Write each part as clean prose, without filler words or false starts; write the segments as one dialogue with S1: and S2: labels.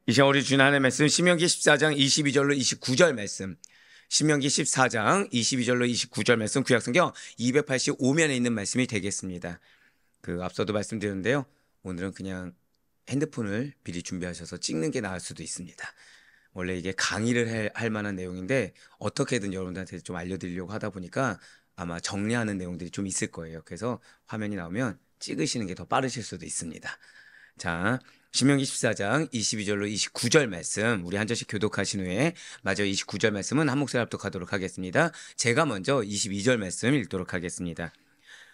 S1: 이 시간 우리 주는 하나님의 말씀 신명기 14장 22절로 29절 말씀, 신명기 14장 22절로 29절 말씀, 구약성경 285면에 있는 말씀이 되겠습니다. 앞서도 말씀드렸는데요, 오늘은 그냥 핸드폰을 미리 준비하셔서 찍는 게 나을 수도 있습니다. 원래 이게 강의를 할 만한 내용인데 어떻게든 여러분들한테 좀 알려드리려고 하다 보니까 아마 정리하는 내용들이 좀 있을 거예요. 그래서 화면이 나오면 찍으시는 게 더 빠르실 수도 있습니다. 자, 신명기 14장 22절로 29절 말씀, 우리 한 절씩 교독하신 후에 마저 29절 말씀은 한 목소리 합독하도록 하겠습니다. 제가 먼저 22절 말씀 읽도록 하겠습니다.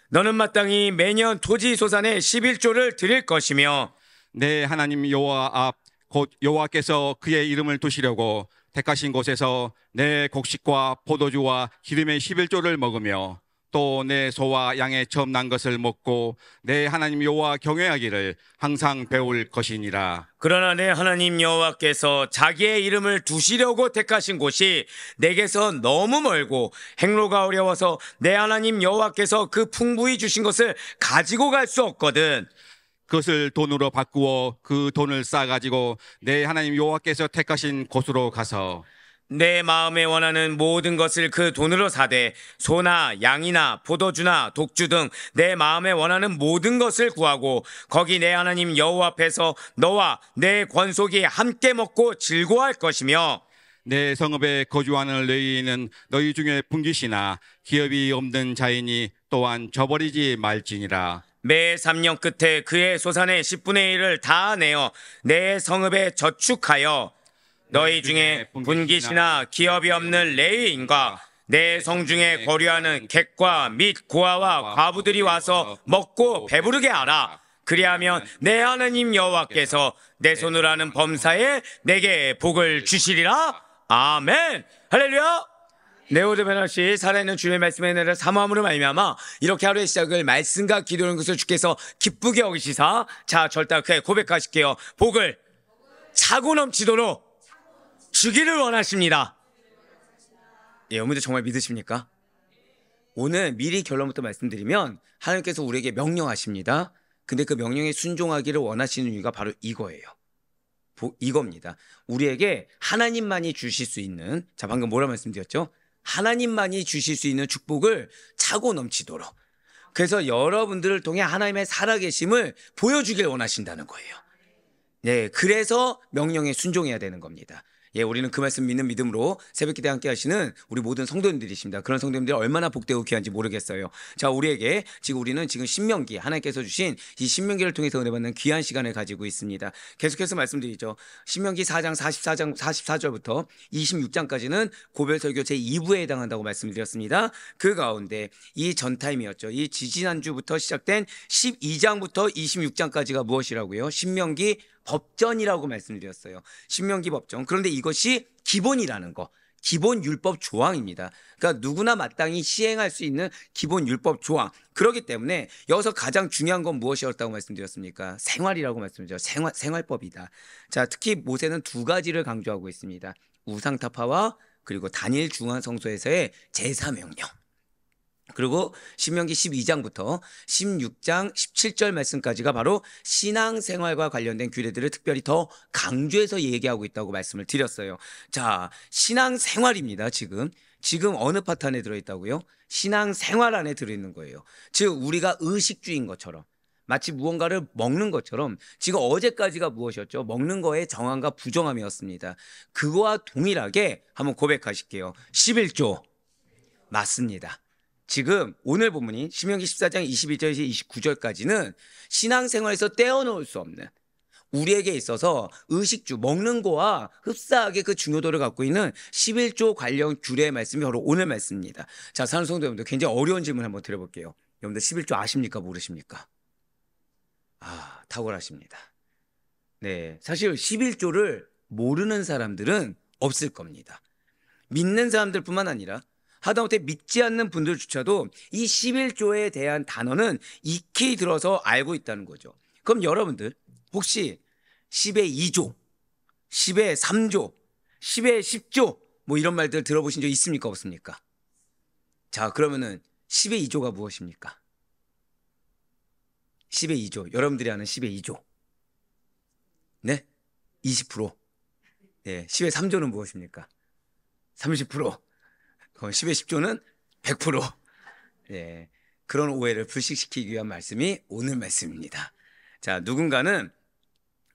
S1: 너는 마땅히 매년 토지 소산의 11조를 드릴 것이며
S2: 내 하나님 여호와 앞 곧 여호와께서 그의 이름을 두시려고 택하신 곳에서 내 곡식과 포도주와 기름의 11조를 먹으며 또 내 소와 양의 처음 난 것을 먹고 내 하나님 여호와 경외하기를 항상 배울 것이니라.
S1: 그러나 내 하나님 여호와께서 자기의 이름을 두시려고 택하신 곳이 내게서 너무 멀고 행로가 어려워서 내 하나님 여호와께서 그 풍부히 주신 것을 가지고 갈 수 없거든.
S2: 그것을 돈으로 바꾸어 그 돈을 싸가지고 내 하나님 여호와께서 택하신 곳으로 가서
S1: 내 마음에 원하는 모든 것을 그 돈으로 사되 소나 양이나 포도주나 독주 등 내 마음에 원하는 모든 것을 구하고 거기 내 하나님 여호와 앞에서 너와 내 권속이 함께 먹고 즐거워할 것이며
S2: 내 성읍에 거주하는 레위인은 너희 중에 분깃이나 기업이 없는 자이니 또한 저버리지 말지니라.
S1: 매 3년 끝에 그의 소산의 10분의 1을 다 내어 내 성읍에 저축하여 너희 중에 분깃이나 기업이 없는 레위인과 내 성중에 거류하는 객과 및 고아와 과부들이 와서 먹고 배부르게 하라. 그리하면 내 하나님 여호와께서 내 손으로 하는 범사에 내게 복을 주시리라. 아멘. 할렐루야. 네오드베너시 살아있는 주의 말씀의 은혜를 사모함으로 말미암아 이렇게 하루의 시작을 말씀과 기도하는 것을 주께서 기쁘게 여기시사, 자 절대하게 고백하실게요. 복을 차고 넘치도록 주기를 원하십니다. 예, 여러분들 정말 믿으십니까? 오늘 미리 결론부터 말씀드리면 하나님께서 우리에게 명령하십니다. 근데 그 명령에 순종하기를 원하시는 이유가 바로 이거예요. 이겁니다. 우리에게 하나님만이 주실 수 있는, 자 방금 뭐라 말씀드렸죠? 하나님만이 주실 수 있는 축복을 차고 넘치도록, 그래서 여러분들을 통해 하나님의 살아계심을 보여주길 원하신다는 거예요. 네, 그래서 명령에 순종해야 되는 겁니다. 예, 우리는 그 말씀 믿는 믿음으로 새벽기도에 함께 하시는 우리 모든 성도님들이십니다. 그런 성도님들이 얼마나 복되고 귀한지 모르겠어요. 자, 우리에게 우리는 지금 신명기, 하나님께서 주신 이 신명기를 통해서 은혜 받는 귀한 시간을 가지고 있습니다. 계속해서 말씀드리죠. 신명기 4장 44절부터 26장까지는 고별설교 제2부에 해당한다고 말씀드렸습니다. 그 가운데 이 전타임이었죠. 이 지지난주부터 시작된 12장부터 26장까지가 무엇이라고요? 신명기 법전이라고 말씀드렸어요. 신명기 법전. 그런데 이것이 기본이라는 거, 기본 율법 조항입니다. 그러니까 누구나 마땅히 시행할 수 있는 기본 율법 조항. 그렇기 때문에 여기서 가장 중요한 건 무엇이었다고 말씀드렸습니까? 생활이라고 말씀드렸죠. 생활법이다. 자, 특히 모세는 두 가지를 강조하고 있습니다. 우상타파와 그리고 단일 중앙성소에서의 제사명령. 그리고 신명기 12장부터 16장 17절 말씀까지가 바로 신앙생활과 관련된 규례들을 특별히 더 강조해서 얘기하고 있다고 말씀을 드렸어요. 자, 신앙생활입니다. 지금 어느 파트 안에 들어있다고요? 신앙생활 안에 들어있는 거예요. 즉 우리가 의식주인 것처럼, 마치 무언가를 먹는 것처럼, 지금 어제까지가 무엇이었죠? 먹는 거에 정함과 부정함이었습니다. 그거와 동일하게 한번 고백하실게요. 11조 맞습니다. 지금 오늘 본문이 신명기 14장 22절에서 29절까지는 신앙생활에서 떼어놓을 수 없는, 우리에게 있어서 의식주, 먹는 거와 흡사하게 그 중요도를 갖고 있는 11조 관련 규례의 말씀이 바로 오늘 말씀입니다. 자, 사랑하는 성도 여러분들, 굉장히 어려운 질문 한번 드려볼게요. 여러분들 11조 아십니까? 모르십니까? 탁월하십니다. 네, 사실 11조를 모르는 사람들은 없을 겁니다. 믿는 사람들뿐만 아니라 하다못해 믿지 않는 분들조차도 이 11조에 대한 단어는 익히 들어서 알고 있다는 거죠. 그럼 여러분들 혹시 10의 2조, 10의 3조, 10의 10조 뭐 이런 말들 들어보신 적 있습니까? 없습니까? 자, 그러면은 10의 2조가 무엇입니까? 10의 2조, 여러분들이 아는 10의 2조. 네? 20%. 예, 10의 3조는 무엇입니까? 30%. 그럼 10의 10조는 100%. 예, 그런 오해를 불식시키기 위한 말씀이 오늘 말씀입니다. 자, 누군가는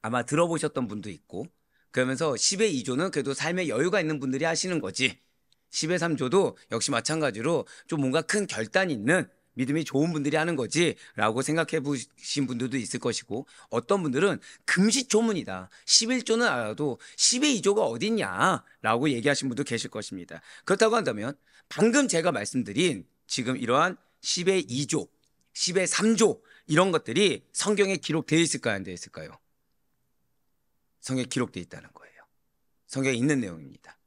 S1: 아마 들어보셨던 분도 있고, 그러면서 10의 2조는 그래도 삶에 여유가 있는 분들이 하시는 거지. 10의 3조도 역시 마찬가지로 좀 뭔가 큰 결단 있는 믿음이 좋은 분들이 하는 거지 라고 생각해 보신 분들도 있을 것이고, 어떤 분들은 금시초문이다, 11조는 알아도 10의 2조가 어딨냐 라고 얘기하신 분도 계실 것입니다. 그렇다고 한다면 방금 제가 말씀드린 지금 이러한 10의 2조, 10의 3조 이런 것들이 성경에 기록되어 있을까요? 안 되어 있을까요? 성경에 기록되어 있다는 거예요. 성경에 있는 내용입니다.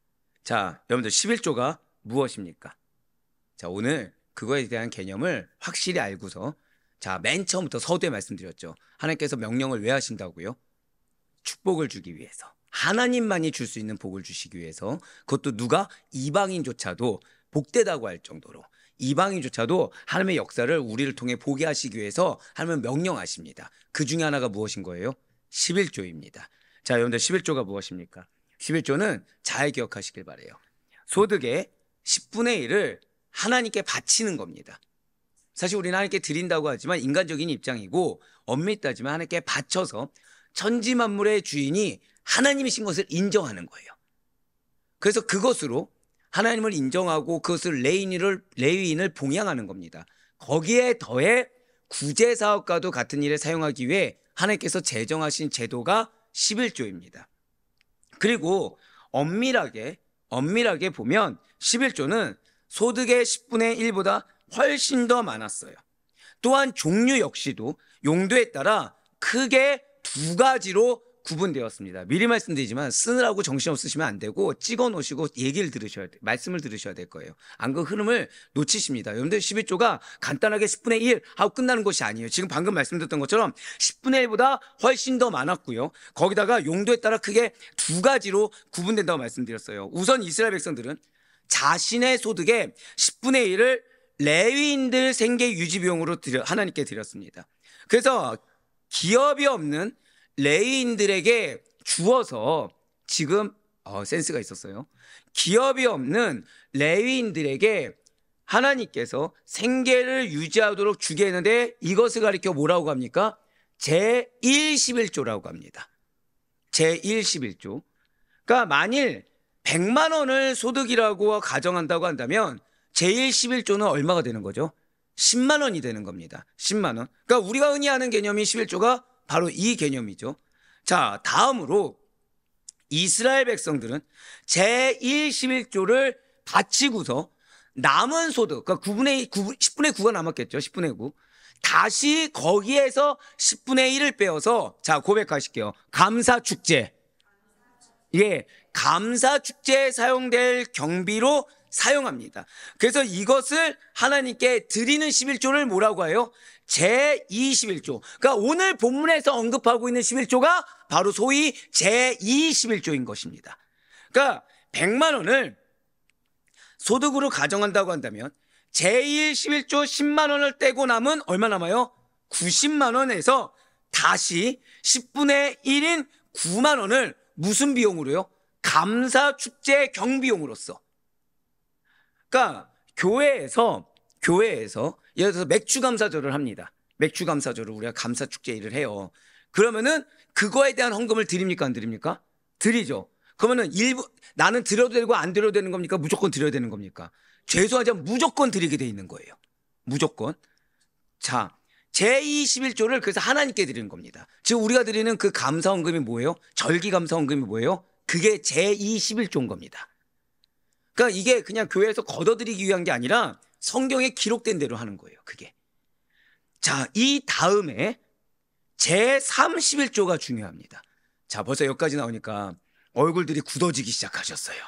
S1: 자, 여러분들 11조가 무엇입니까? 자, 오늘 그거에 대한 개념을 확실히 알고서, 자, 맨 처음부터 서두에 말씀드렸죠. 하나님께서 명령을 왜 하신다고요? 축복을 주기 위해서. 하나님만이 줄 수 있는 복을 주시기 위해서. 그것도 누가? 이방인조차도 복되다고 할 정도로, 이방인조차도 하나님의 역사를 우리를 통해 보게 하시기 위해서 하나님은 명령하십니다. 그 중에 하나가 무엇인 거예요? 11조입니다. 자, 여러분들 11조가 무엇입니까? 11조는 잘 기억하시길 바라요. 소득의 10분의 1을 하나님께 바치는 겁니다. 사실 우리는 하나님께 드린다고 하지만 인간적인 입장이고, 엄밀히 따지면 하나님께 바쳐서 천지 만물의 주인이 하나님이신 것을 인정하는 거예요. 그래서 그것으로 하나님을 인정하고 그것을 레위인을 봉양하는 겁니다. 거기에 더해 구제사업과도 같은 일에 사용하기 위해 하나님께서 제정하신 제도가 11조입니다. 그리고 엄밀하게 보면 11조는 소득의 10분의 1보다 훨씬 더 많았어요. 또한 종류 역시도 용도에 따라 크게 두 가지로 구분되었습니다. 미리 말씀드리지만 쓰느라고 정신없으시면 안 되고 찍어 놓으시고 말씀을 들으셔야 될 거예요. 안 그 흐름을 놓치십니다. 여러분들 11조가 간단하게 10분의 1 하고 끝나는 것이 아니에요. 지금 방금 말씀드렸던 것처럼 10분의 1보다 훨씬 더 많았고요. 거기다가 용도에 따라 크게 두 가지로 구분된다고 말씀드렸어요. 우선 이스라엘 백성들은 자신의 소득의 10분의 1을 레위인들 생계 유지 비용으로 하나님께 드렸습니다. 그래서 기업이 없는 레위인들에게 주어서, 지금 센스가 있었어요. 기업이 없는 레위인들에게 하나님께서 생계를 유지하도록 주게 했는데, 이것을 가리켜 뭐라고 합니까? 제111조라고 합니다. 제111조. 그러니까 만일 100만 원을 소득이라고 가정한다고 한다면 제111조는 얼마가 되는 거죠? 10만 원이 되는 겁니다. 10만 원. 그러니까 우리가 흔히 아는 개념이 11조가 바로 이 개념이죠. 자, 다음으로 이스라엘 백성들은 제111조를 바치고서 남은 소득, 그러니까 10분의 9가 남았겠죠. 10분의 9. 다시 거기에서 10분의 1을 빼어서, 자, 고백하실게요. 감사축제. 예, 감사축제에 사용될 경비로 사용합니다. 그래서 이것을 하나님께 드리는 11조를 뭐라고 해요? 제211조. 그러니까 오늘 본문에서 언급하고 있는 11조가 바로 소위 제211조인 것입니다. 그러니까 100만 원을 소득으로 가정한다고 한다면 제111조 10만 원을 떼고 남은 얼마 남아요? 90만 원에서 다시 10분의 1인 9만 원을 무슨 비용으로요? 감사축제 경비용으로서. 그러니까 교회에서 예를 들어서 맥주감사절을 합니다. 맥주감사절을 우리가 감사축제 일을 해요. 그러면은 그거에 대한 헌금을 드립니까? 안 드립니까? 드리죠. 그러면은 일부 나는 드려도 되고 안 드려도 되는 겁니까? 무조건 드려야 되는 겁니까? 죄송하지만 무조건 드리게 돼 있는 거예요. 무조건. 자, 제21조를 그래서 하나님께 드리는 겁니다. 지금 우리가 드리는 그 감사헌금이 뭐예요? 절기감사헌금이 뭐예요? 그게 제21조인 겁니다. 그러니까 이게 그냥 교회에서 걷어들이기 위한 게 아니라 성경에 기록된 대로 하는 거예요. 그게. 자, 이 다음에 제31조가 중요합니다. 자, 벌써 여기까지 나오니까 얼굴들이 굳어지기 시작하셨어요.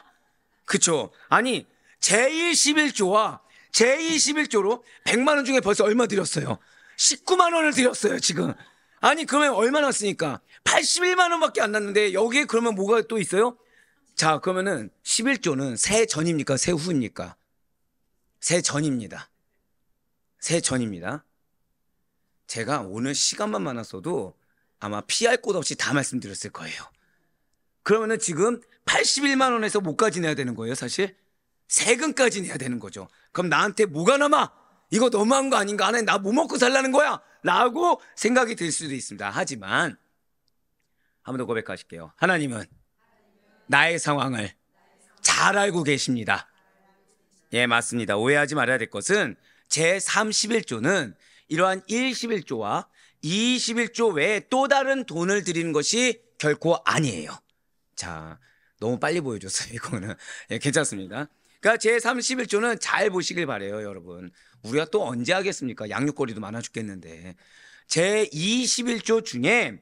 S1: 그쵸? 아니, 제11조와 제21조로 100만 원 중에 벌써 얼마 드렸어요? 19만 원을 드렸어요, 지금. 아니, 그러면 얼마 났으니까? 81만 원밖에 안 났는데 여기에 그러면 뭐가 또 있어요? 자, 그러면은 11조는 새 전입니까? 새 후입니까? 새 전입니다. 새 전입니다. 제가 오늘 시간만 많았어도 아마 피할 곳 없이 다 말씀드렸을 거예요. 그러면은 지금
S3: 81만 원에서 뭐까지 내야 되는 거예요, 사실? 세금까지 내야 되는 거죠. 그럼 나한테 뭐가 남아? 이거 너무한 거 아닌가? 하나님 나 뭐 먹고 살라는 거야? 라고 생각이 들 수도 있습니다. 하지만 한 번 더 고백하실게요. 하나님은 나의 상황을 잘 알고 계십니다. 예, 맞습니다. 오해하지 말아야 될 것은 제31조는 이러한 11조와 21조 외에 또 다른 돈을 드리는 것이 결코 아니에요. 자, 너무 빨리 보여줬어요, 이거는. 예, 괜찮습니다. 그러니까 제31조는 잘 보시길 바래요, 여러분. 우리가 또 언제 하겠습니까? 양육거리도 많아 죽겠는데. 제21조 중에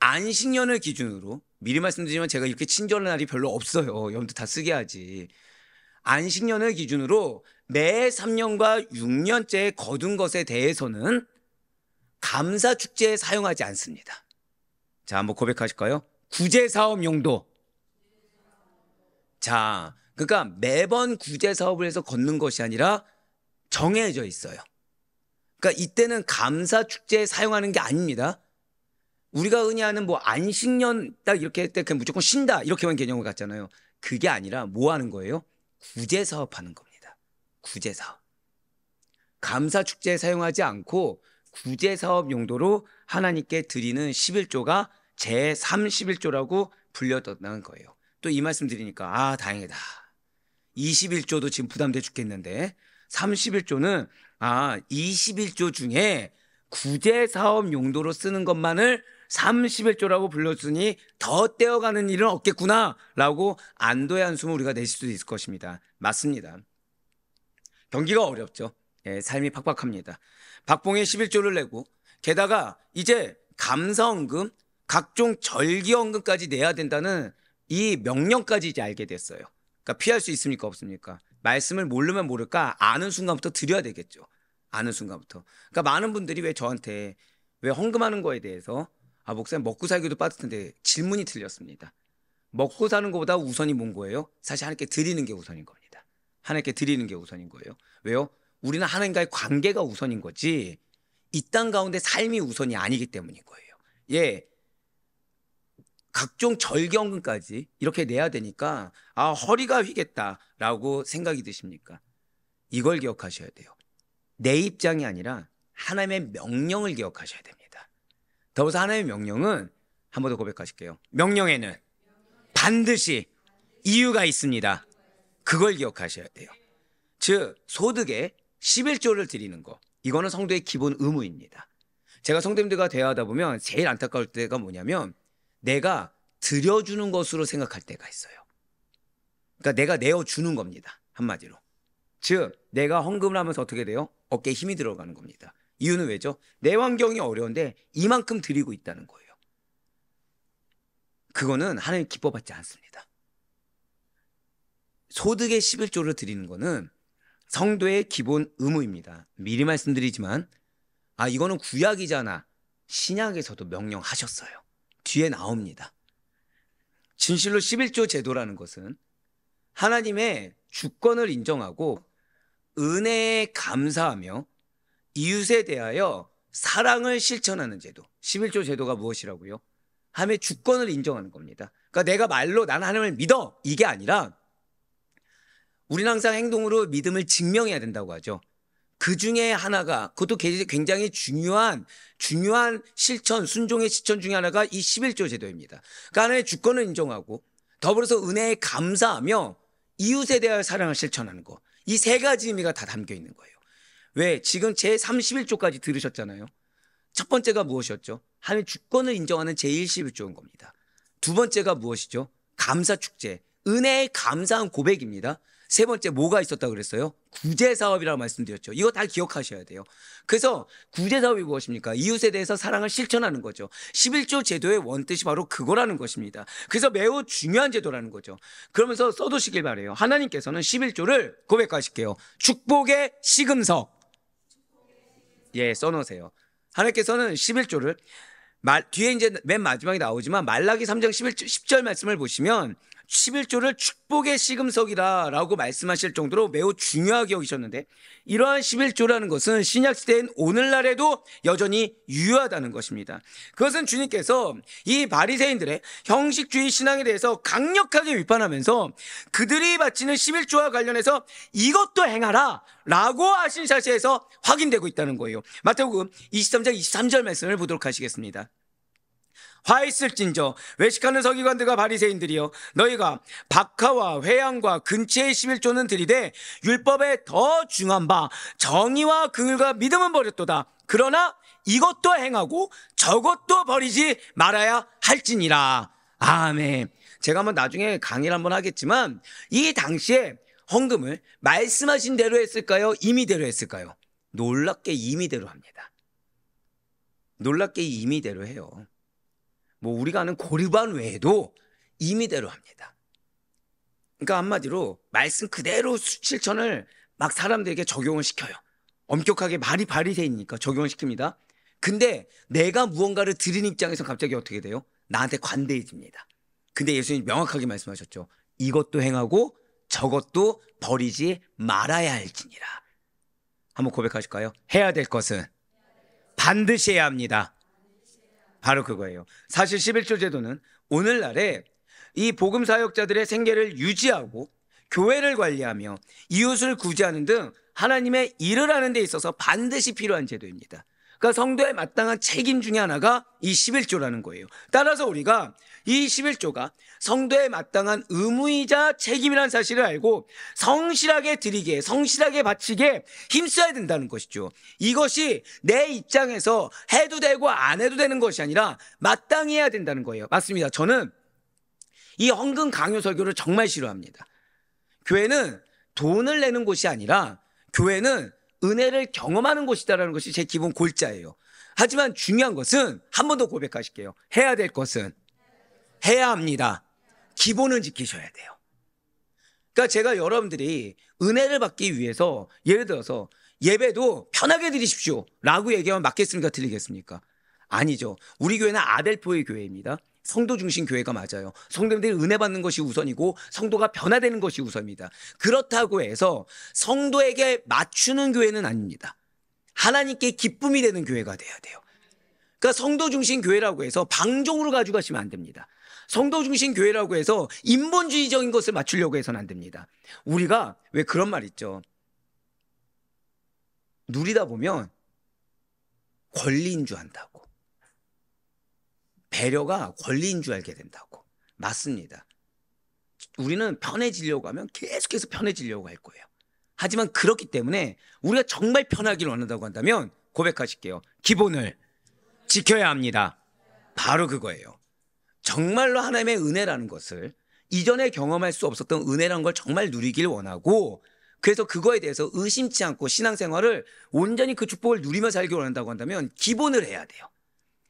S3: 안식년을 기준으로, 미리 말씀드리지만 제가 이렇게 친절한 날이 별로 없어요. 여러분들 다 쓰게 하지. 안식년을 기준으로 매 3년과 6년째 거둔 것에 대해서는 감사축제에 사용하지 않습니다. 자, 한번 고백하실까요? 구제사업 용도. 자, 그러니까 매번 구제사업을 해서 걷는 것이 아니라 정해져 있어요. 그러니까 이때는 감사축제에 사용하는 게 아닙니다. 우리가 흔히 하는 뭐 안식년 딱 이렇게 할 때 그냥 무조건 쉰다 이렇게만 개념을 갖잖아요. 그게 아니라 뭐 하는 거예요? 구제사업 하는 겁니다. 구제사업. 감사축제에 사용하지 않고 구제사업 용도로 하나님께 드리는 11조가 제31조라고 불렸다는 거예요. 또 이 말씀 드리니까 다행이다. 21조도 지금 부담돼 죽겠는데 31조는 21조 중에 구제사업 용도로 쓰는 것만을 31조라고 불렀으니 더 떼어가는 일은 없겠구나 라고 안도의 한숨을 우리가 내실 수도 있을 것입니다. 맞습니다. 경기가 어렵죠. 예, 삶이 팍팍합니다. 박봉에 11조를 내고 게다가 이제 감사헌금, 각종 절기헌금까지 내야 된다는 이 명령까지 이제 알게 됐어요. 그러니까 피할 수 있습니까? 없습니까? 말씀을 모르면 모를까 아는 순간부터 드려야 되겠죠. 아는 순간부터. 그러니까 많은 분들이 왜 저한테 왜 헌금하는 거에 대해서 목사님 먹고 살기도 빠듯한데 질문이 틀렸습니다. 먹고 사는 것보다 우선이 뭔 거예요? 사실 하나님께 드리는 게 우선인 겁니다. 하나님께 드리는 게 우선인 거예요. 왜요? 우리는 하나님과의 관계가 우선인 거지 이 땅 가운데 삶이 우선이 아니기 때문인 거예요. 예, 각종 절경금까지 이렇게 내야 되니까 허리가 휘겠다라고 생각이 드십니까? 이걸 기억하셔야 돼요. 내 입장이 아니라 하나님의 명령을 기억하셔야 됩니다. 더불어서 하나님의 명령은 한 번 더 고백하실게요. 명령에는 반드시 이유가 있습니다. 그걸 기억하셔야 돼요. 즉 소득에 11조를 드리는 거 이거는 성도의 기본 의무입니다. 제가 성도님들과 대화하다 보면 제일 안타까울 때가 뭐냐면 내가 드려주는 것으로 생각할 때가 있어요. 그러니까 내가 내어주는 겁니다. 한마디로. 즉 내가 헌금을 하면서 어떻게 돼요? 어깨에 힘이 들어가는 겁니다. 이유는 왜죠? 내 환경이 어려운데 이만큼 드리고 있다는 거예요. 그거는 하나님 기뻐받지 않습니다. 소득의 11조를 드리는 거는 성도의 기본 의무입니다. 미리 말씀드리지만 이거는 구약이잖아. 신약에서도 명령하셨어요. 뒤에 나옵니다. 진실로 11조 제도라는 것은 하나님의 주권을 인정하고 은혜에 감사하며 이웃에 대하여 사랑을 실천하는 제도. 11조 제도가 무엇이라고요? 하나님의 주권을 인정하는 겁니다. 그러니까 내가 말로 나는 하나님을 믿어 이게 아니라 우리는 항상 행동으로 믿음을 증명해야 된다고 하죠. 그 중에 하나가 그것도 굉장히 중요한 실천, 순종의 실천 중에 하나가 이 11조 제도입니다. 그러니까 하나님의 주권을 인정하고 더불어서 은혜에 감사하며 이웃에 대하여 사랑을 실천하는 거. 이 세 가지 의미가 다 담겨 있는 거예요. 왜? 지금 제31조까지 들으셨잖아요. 첫 번째가 무엇이었죠? 하나님의 주권을 인정하는 제111조인 겁니다. 두 번째가 무엇이죠? 감사축제, 은혜에 감사한 고백입니다. 세 번째 뭐가 있었다고 그랬어요? 구제사업이라고 말씀드렸죠. 이거 다 기억하셔야 돼요. 그래서 구제사업이 무엇입니까? 이웃에 대해서 사랑을 실천하는 거죠. 11조 제도의 원뜻이 바로 그거라는 것입니다. 그래서 매우 중요한 제도라는 거죠. 그러면서 써두시길 바래요. 하나님께서는 11조를 고백하실게요. 축복의 시금석. 예, 써놓으세요. 하나님께서는 11조를 뒤에 이제 맨 마지막에 나오지만 말라기 3장 10절 말씀을 보시면 11조를 축복의 시금석이라고 말씀하실 정도로 매우 중요하게 여기셨는데, 이러한 11조라는 것은 신약시대인 오늘날에도 여전히 유효하다는 것입니다. 그것은 주님께서 이 바리새인들의 형식주의 신앙에 대해서 강력하게 비판하면서 그들이 바치는 11조와 관련해서 이것도 행하라 라고 하신 사실에서 확인되고 있다는 거예요. 마태복음 23장 23절 말씀을 보도록 하시겠습니다. 화 있을진저 외식하는 서기관들과 바리새인들이여, 너희가 박하와 회양과 근치의 11조는 들이되 율법에 더 중한 바 정의와 긍휼과 믿음은 버렸도다. 그러나 이것도 행하고 저것도 버리지 말아야 할지니라. 아멘. 제가 한번 나중에 강의를 한번 하겠지만, 이 당시에 헌금을 말씀하신 대로 했을까요? 임의대로 했을까요? 놀랍게 임의대로 합니다. 놀랍게 임의대로 해요. 뭐 우리가 아는 고르반 외에도 임의대로 합니다. 그러니까 한마디로 말씀 그대로 실천을 막 사람들에게 적용을 시켜요. 엄격하게 말이 바리새인이니까 적용을 시킵니다. 근데 내가 무언가를 드린 입장에서 갑자기 어떻게 돼요? 나한테 관대해집니다. 근데 예수님이 명확하게 말씀하셨죠. 이것도 행하고 저것도 버리지 말아야 할지니라. 한번 고백하실까요? 해야 될 것은 반드시 해야 합니다. 바로 그거예요. 사실 11조 제도는 오늘날에 이 복음 사역자들의 생계를 유지하고 교회를 관리하며 이웃을 구제하는 등 하나님의 일을 하는 데 있어서 반드시 필요한 제도입니다. 그러니까 성도에 마땅한 책임 중에 하나가 이 11조라는 거예요. 따라서 우리가 이 11조가 성도에 마땅한 의무이자 책임이라는 사실을 알고 성실하게 드리게, 성실하게 바치게 힘써야 된다는 것이죠. 이것이 내 입장에서 해도 되고 안 해도 되는 것이 아니라 마땅히 해야 된다는 거예요. 맞습니다. 저는 이 헌금 강요 설교를 정말 싫어합니다. 교회는 돈을 내는 곳이 아니라 교회는 은혜를 경험하는 곳이다라는 것이 제 기본 골자예요. 하지만 중요한 것은 한 번 더 고백하실게요. 해야 될 것은 해야 합니다. 기본은 지키셔야 돼요. 그러니까 제가 여러분들이 은혜를 받기 위해서 예를 들어서 예배도 편하게 드리십시오 라고 얘기하면 맞겠습니까? 틀리겠습니까? 아니죠. 우리 교회는 아델포의 교회입니다. 성도 중심 교회가 맞아요. 성도들이 은혜 받는 것이 우선이고 성도가 변화되는 것이 우선입니다. 그렇다고 해서 성도에게 맞추는 교회는 아닙니다. 하나님께 기쁨이 되는 교회가 돼야 돼요. 그러니까 성도 중심 교회라고 해서 방종으로 가져가시면 안 됩니다. 성도 중심 교회라고 해서 인본주의적인 것을 맞추려고 해서는 안 됩니다. 우리가 왜 그런 말 있죠. 누리다 보면 권리인 줄 안다고. 배려가 권리인 줄 알게 된다고. 맞습니다. 우리는 편해지려고 하면 계속해서 편해지려고 할 거예요. 하지만 그렇기 때문에 우리가 정말 편하기를 원한다고 한다면 고백하실게요. 기본을 지켜야 합니다. 바로 그거예요. 정말로 하나님의 은혜라는 것을 이전에 경험할 수 없었던 은혜라는 걸 정말 누리길 원하고, 그래서 그거에 대해서 의심치 않고 신앙생활을 온전히 그 축복을 누리며 살길 원한다고 한다면 기본을 해야 돼요.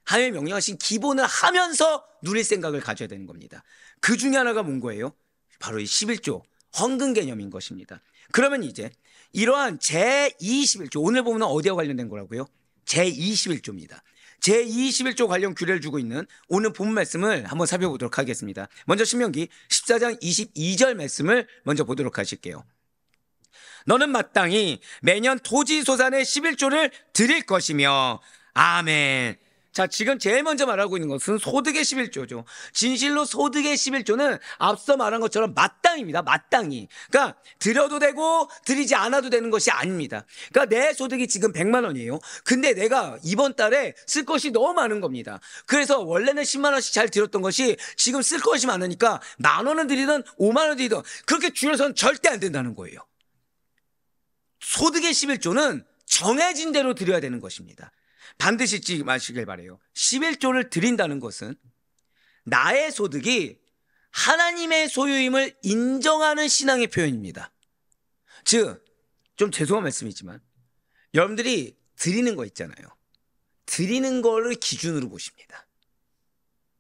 S3: 하나님의 명령하신 기본을 하면서 누릴 생각을 가져야 되는 겁니다. 그 중에 하나가 뭔 거예요? 바로 이 11조 헌금 개념인 것입니다. 그러면 이제 이러한 제21조, 오늘 보면 어디와 관련된 거라고요? 제21조입니다. 제21조 관련 규례를 주고 있는 오늘 본 말씀을 한번 살펴보도록 하겠습니다. 먼저 신명기 14장 22절 말씀을 먼저 보도록 하실게요. 너는 마땅히 매년 토지 소산의 11조를 드릴 것이며. 아멘. 자, 지금 제일 먼저 말하고 있는 것은 소득의 11조죠. 진실로 소득의 11조는 앞서 말한 것처럼 마땅입니다. 마땅히. 그러니까 드려도 되고 드리지 않아도 되는 것이 아닙니다. 그러니까 내 소득이 지금 100만 원이에요. 근데 내가 이번 달에 쓸 것이 너무 많은 겁니다. 그래서 원래는 10만 원씩 잘 드렸던 것이 지금 쓸 것이 많으니까 만 원은 드리든 5만 원 드리든 그렇게 줄여서는 절대 안 된다는 거예요. 소득의 11조는 정해진 대로 드려야 되는 것입니다. 반드시 잊지 마시길 바라요. 11조를 드린다는 것은 나의 소득이 하나님의 소유임을 인정하는 신앙의 표현입니다. 즉, 좀 죄송한 말씀이지만 여러분들이 드리는 거 있잖아요. 드리는 거를 기준으로 보십니다.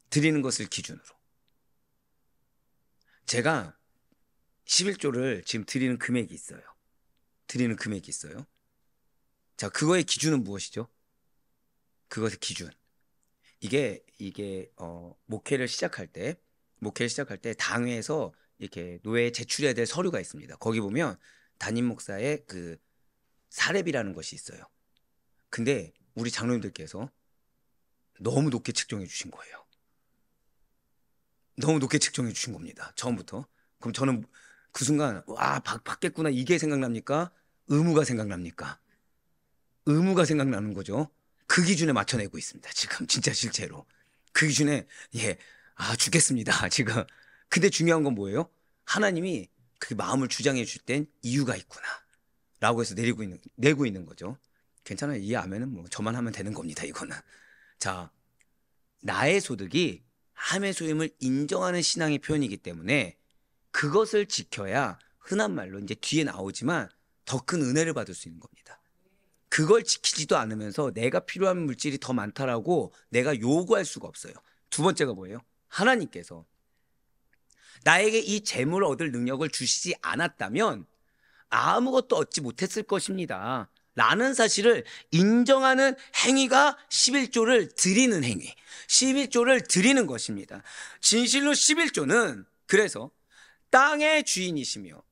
S3: 드리는 것을 기준으로. 제가 11조를 지금 드리는 금액이 있어요. 드리는 금액이 있어요. 자, 그거의 기준은 무엇이죠? 그것의 기준. 이게 목회를 시작할 때 목회를 시작할 때 당회에서 이렇게 노회에 제출해야 될 서류가 있습니다. 거기 보면 담임 목사의 그 사례비라는 것이 있어요. 근데 우리 장로님들께서 너무 높게 측정해 주신 거예요. 너무 높게 측정해 주신 겁니다. 처음부터. 그럼 저는 그 순간 와 받겠구나 이게 생각납니까? 의무가 생각납니까? 의무가 생각나는 거죠. 그 기준에 맞춰내고 있습니다. 지금 진짜 실제로 그 기준에 주겠습니다. 지금. 근데 중요한 건 뭐예요? 하나님이 그 마음을 주장해 줄 땐 이유가 있구나 라고 해서 내고 있는 거죠. 괜찮아요. 이 아멘은 뭐 저만 하면 되는 겁니다. 이거는. 자, 나의 소득이 함의 소임을 인정하는 신앙의 표현이기 때문에 그것을 지켜야 흔한 말로 이제 뒤에 나오지만 더 큰 은혜를 받을 수 있는 겁니다. 그걸 지키지도 않으면서 내가 필요한 물질이 더 많다라고 내가 요구할 수가 없어요. 두 번째가 뭐예요? 하나님께서 나에게 이 재물을 얻을 능력을 주시지 않았다면 아무것도 얻지 못했을 것입니다. 라는 사실을 인정하는 행위가 11조를 드리는 행위, 11조를 드리는 것입니다. 진실로 11조는 그래서 땅의 주인이시며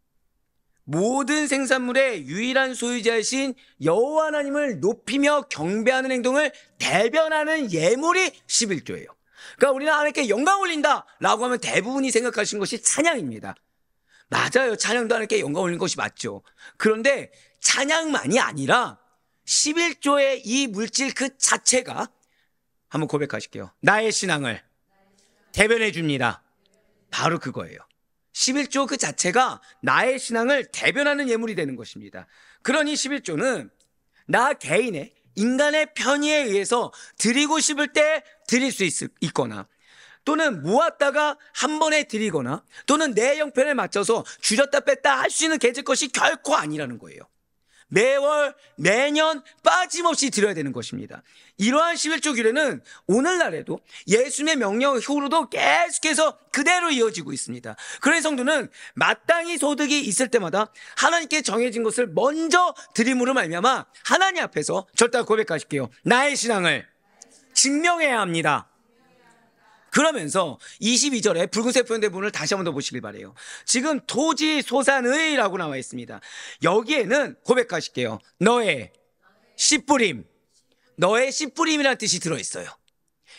S3: 모든 생산물의 유일한 소유자이신 여호와 하나님을 높이며 경배하는 행동을 대변하는 예물이 11조예요. 그러니까 우리는 하나님께 영광 올린다 라고 하면 대부분이 생각하시는 것이 찬양입니다. 맞아요. 찬양도 하나님께 영광 올리는 것이 맞죠. 그런데 찬양만이 아니라 11조의 이 물질 그 자체가 한번 고백하실게요. 나의 신앙을 대변해 줍니다. 바로 그거예요. 11조 그 자체가 나의 신앙을 대변하는 예물이 되는 것입니다. 그러니 11조는 나 개인의 인간의 편의에 의해서 드리고 싶을 때 드릴 수 있거나 또는 모았다가 한 번에 드리거나 또는 내 형편에 맞춰서 줄였다 뺐다 할 수 있는 계절 것이 결코 아니라는 거예요. 매월 매년 빠짐없이 드려야 되는 것입니다. 이러한 11조 규례는 오늘날에도 예수님의 명령 후로도 계속해서 그대로 이어지고 있습니다. 그런 성도는 마땅히 소득이 있을 때마다 하나님께 정해진 것을 먼저 드림으로 말미암아 하나님 앞에서 절대 고백하실게요. 나의 신앙을 증명해야 합니다. 그러면서 22절에 붉은색 표현된 부분을 다시 한번 더 보시길 바래요. 지금 토지 소산의라고 나와 있습니다. 여기에는 고백하실게요. 너의 씨뿌림, 너의 씨뿌림이라는 뜻이 들어있어요.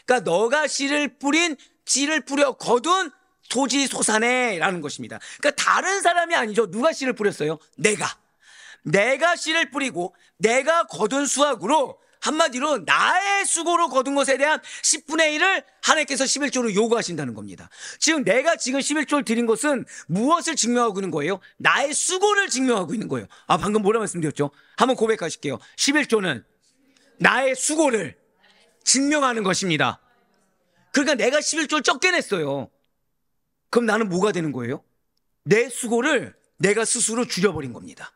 S3: 그러니까 너가 씨를 뿌려 거둔 토지 소산에라는 것입니다. 그러니까 다른 사람이 아니죠. 누가 씨를 뿌렸어요? 내가 씨를 뿌리고 내가 거둔 수확으로 한마디로 나의 수고로 거둔 것에 대한 10분의 1을 하나님께서 11조로 요구하신다는 겁니다. 지금 내가 지금 11조를 드린 것은 무엇을 증명하고 있는 거예요? 나의 수고를 증명하고 있는 거예요. 방금 뭐라 말씀드렸죠? 한번 고백하실게요. 11조는 나의 수고를 증명하는 것입니다. 그러니까 내가 11조를 적게 냈어요. 그럼 나는 뭐가 되는 거예요? 내 수고를 내가 스스로 줄여버린 겁니다.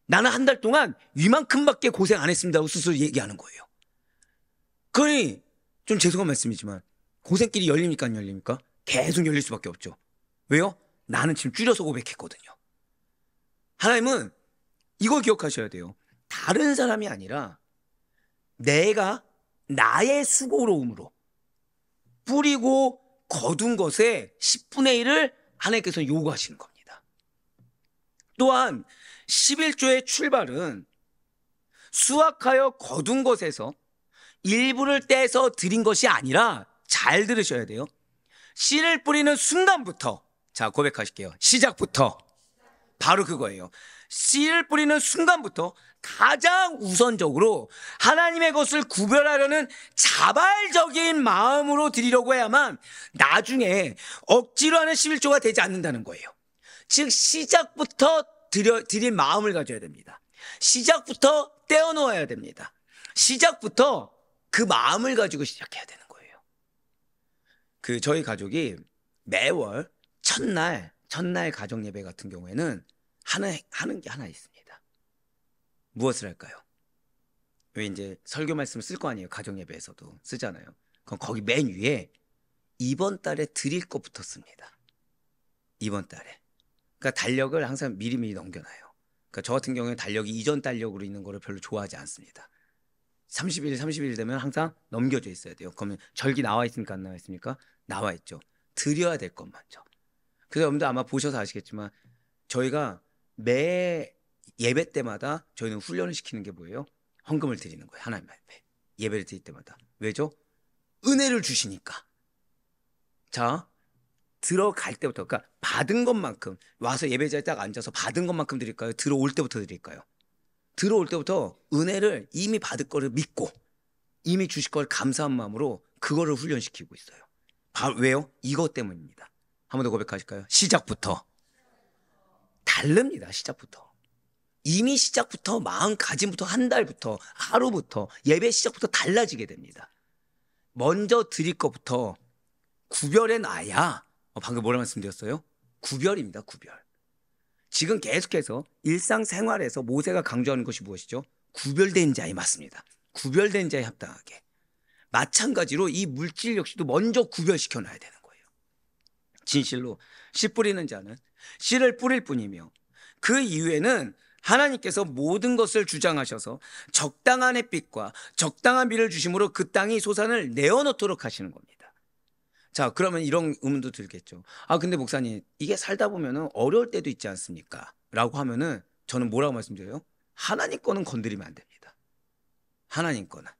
S3: 나는 한 달 동안 이만큼밖에 고생 안 했습니다고 스스로 얘기하는 거예요. 그러니 좀 죄송한 말씀이지만 고생길이 열립니까 안 열립니까? 계속 열릴 수밖에 없죠. 왜요? 나는 지금 줄여서 고백했거든요. 하나님은 이걸 기억하셔야 돼요. 다른 사람이 아니라 내가 나의 수고로움으로 뿌리고 거둔 것의 10분의 1을 하나님께서 요구하시는 겁니다. 또한 11조의 출발은 수확하여 거둔 것에서 일부를 떼서 드린 것이 아니라 잘 들으셔야 돼요. 씨를 뿌리는 순간부터, 자 고백하실게요. 시작부터 바로 그거예요. 씨를 뿌리는 순간부터 가장 우선적으로 하나님의 것을 구별하려는 자발적인 마음으로 드리려고 해야만 나중에 억지로 하는 11조가 되지 않는다는 거예요. 즉 시작부터 드릴 마음을 가져야 됩니다. 시작부터 떼어놓아야 됩니다. 시작부터 그 마음을 가지고 시작해야 되는 거예요. 저희 가족이 매월 첫날 가정 예배 같은 경우에는 하는 게 하나 있습니다. 무엇을 할까요? 왜 이제 설교 말씀을 쓸 거 아니에요. 가정 예배에서도 쓰잖아요. 그럼 거기 맨 위에 이번 달에 드릴 것부터 씁니다. 이번 달에. 그러니까 달력을 항상 미리미리 넘겨놔요. 그러니까 저 같은 경우에 달력이 이전 달력으로 있는 거를 별로 좋아하지 않습니다. 30일 되면 항상 넘겨져 있어야 돼요. 그러면 절기 나와 있습니까? 안 나와 있습니까? 나와 있죠. 드려야 될 것 먼저. 그래서 여러분들 아마 보셔서 아시겠지만 저희가 매 예배 때마다 저희는 훈련을 시키는 게 뭐예요? 헌금을 드리는 거예요. 하나님 앞에. 예배를 드릴 때마다. 왜죠? 은혜를 주시니까. 자, 들어갈 때부터, 그러니까 받은 것만큼, 와서 예배자에 딱 앉아서 받은 것만큼 드릴까요? 들어올 때부터 드릴까요? 들어올 때부터 은혜를 이미 받을 거를 믿고 이미 주실 걸 감사한 마음으로 그거를 훈련시키고 있어요. 왜요? 이것 때문입니다. 한 번 더 고백하실까요? 시작부터 다릅니다. 시작부터. 이미 시작부터 마음가짐부터 한 달부터 하루부터 예배 시작부터 달라지게 됩니다. 먼저 드릴 것부터 구별해 놔야 방금 뭐라 말씀드렸어요? 구별입니다. 구별. 지금 계속해서 일상생활에서 모세가 강조하는 것이 무엇이죠? 구별된 자에 맞습니다. 구별된 자에 합당하게. 마찬가지로 이 물질 역시도 먼저 구별시켜 놔야 되는 거예요. 진실로 씨 뿌리는 자는 씨를 뿌릴 뿐이며 그 이후에는 하나님께서 모든 것을 주장하셔서 적당한 햇빛과 적당한 비를 주심으로 그 땅이 소산을 내어놓도록 하시는 겁니다. 자, 그러면 이런 의문도 들겠죠. 아, 근데 목사님, 이게 살다 보면은 어려울 때도 있지 않습니까? 라고 하면은 저는 뭐라고 말씀드려요? 하나님 거는 건드리면 안 됩니다. 하나님 거는.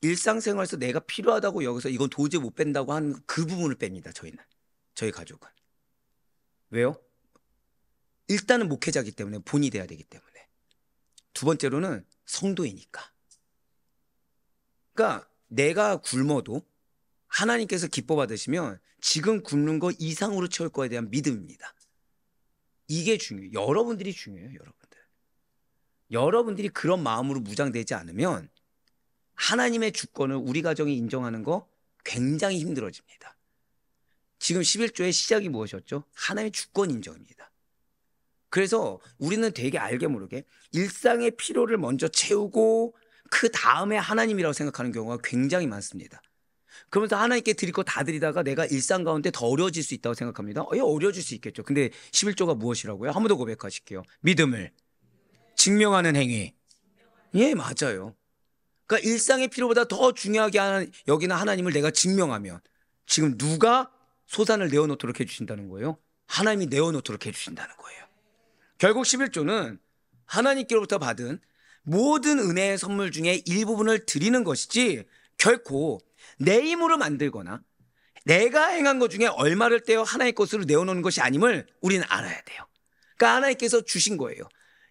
S3: 일상생활에서 내가 필요하다고 여기서 이건 도저히 못 뺀다고 하는 그 부분을 뺍니다. 저희는. 저희 가족은. 왜요? 일단은 목회자이기 때문에 본이 돼야 되기 때문에. 두 번째로는 성도이니까. 그러니까 내가 굶어도 하나님께서 기뻐 받으시면 지금 굶는 거 이상으로 채울 거에 대한 믿음입니다. 이게 중요해요. 여러분들이 중요해요. 여러분들. 여러분들이 그런 마음으로 무장되지 않으면 하나님의 주권을 우리 가정이 인정하는 거 굉장히 힘들어집니다. 지금 11조의 시작이 무엇이었죠? 하나님의 주권 인정입니다. 그래서 우리는 되게 알게 모르게 일상의 필요를 먼저 채우고 그 다음에 하나님이라고 생각하는 경우가 굉장히 많습니다. 그러면서 하나님께 드릴 거 다 드리다가 내가 일상 가운데 더 어려워질 수 있다고 생각합니다. 어려워질 수 있겠죠. 근데 11조가 무엇이라고요? 한 번 더 고백하실게요. 믿음을 증명하는 행위. 예, 맞아요. 그러니까 일상의 필요보다 더 중요하게 여기는 하나님을 내가 증명하면 지금 누가 소산을 내어놓도록 해주신다는 거예요? 하나님이 내어놓도록 해주신다는 거예요. 결국 11조는 하나님께로부터 받은 모든 은혜의 선물 중에 일부분을 드리는 것이지 결코 내 힘으로 만들거나 내가 행한 것 중에 얼마를 떼어 하나의 것으로 내어놓는 것이 아님을 우리는 알아야 돼요. 그러니까 하나님께서 주신 거예요.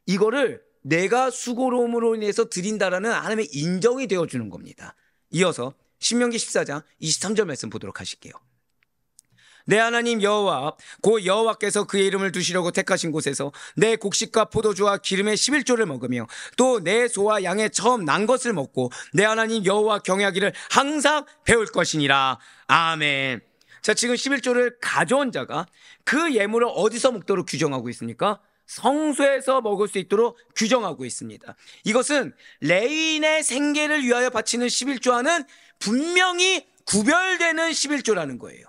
S3: 이거를 내가 수고로움으로 인해서 드린다라는 하나님의 인정이 되어주는 겁니다. 이어서 신명기 14장 23절 말씀 보도록 하실게요. 내 하나님 여호와 곧 여호와께서 그의 이름을 두시려고 택하신 곳에서 내 곡식과 포도주와 기름의 11조를 먹으며 또 내 소와 양의 처음 난 것을 먹고 내 하나님 여호와 경외하기를 항상 배울 것이니라. 아멘. 자, 지금 11조를 가져온 자가 그 예물을 어디서 먹도록 규정하고 있습니까? 성소에서 먹을 수 있도록 규정하고 있습니다. 이것은 레위인의 생계를 위하여 바치는 11조와는 분명히 구별되는 11조라는 거예요.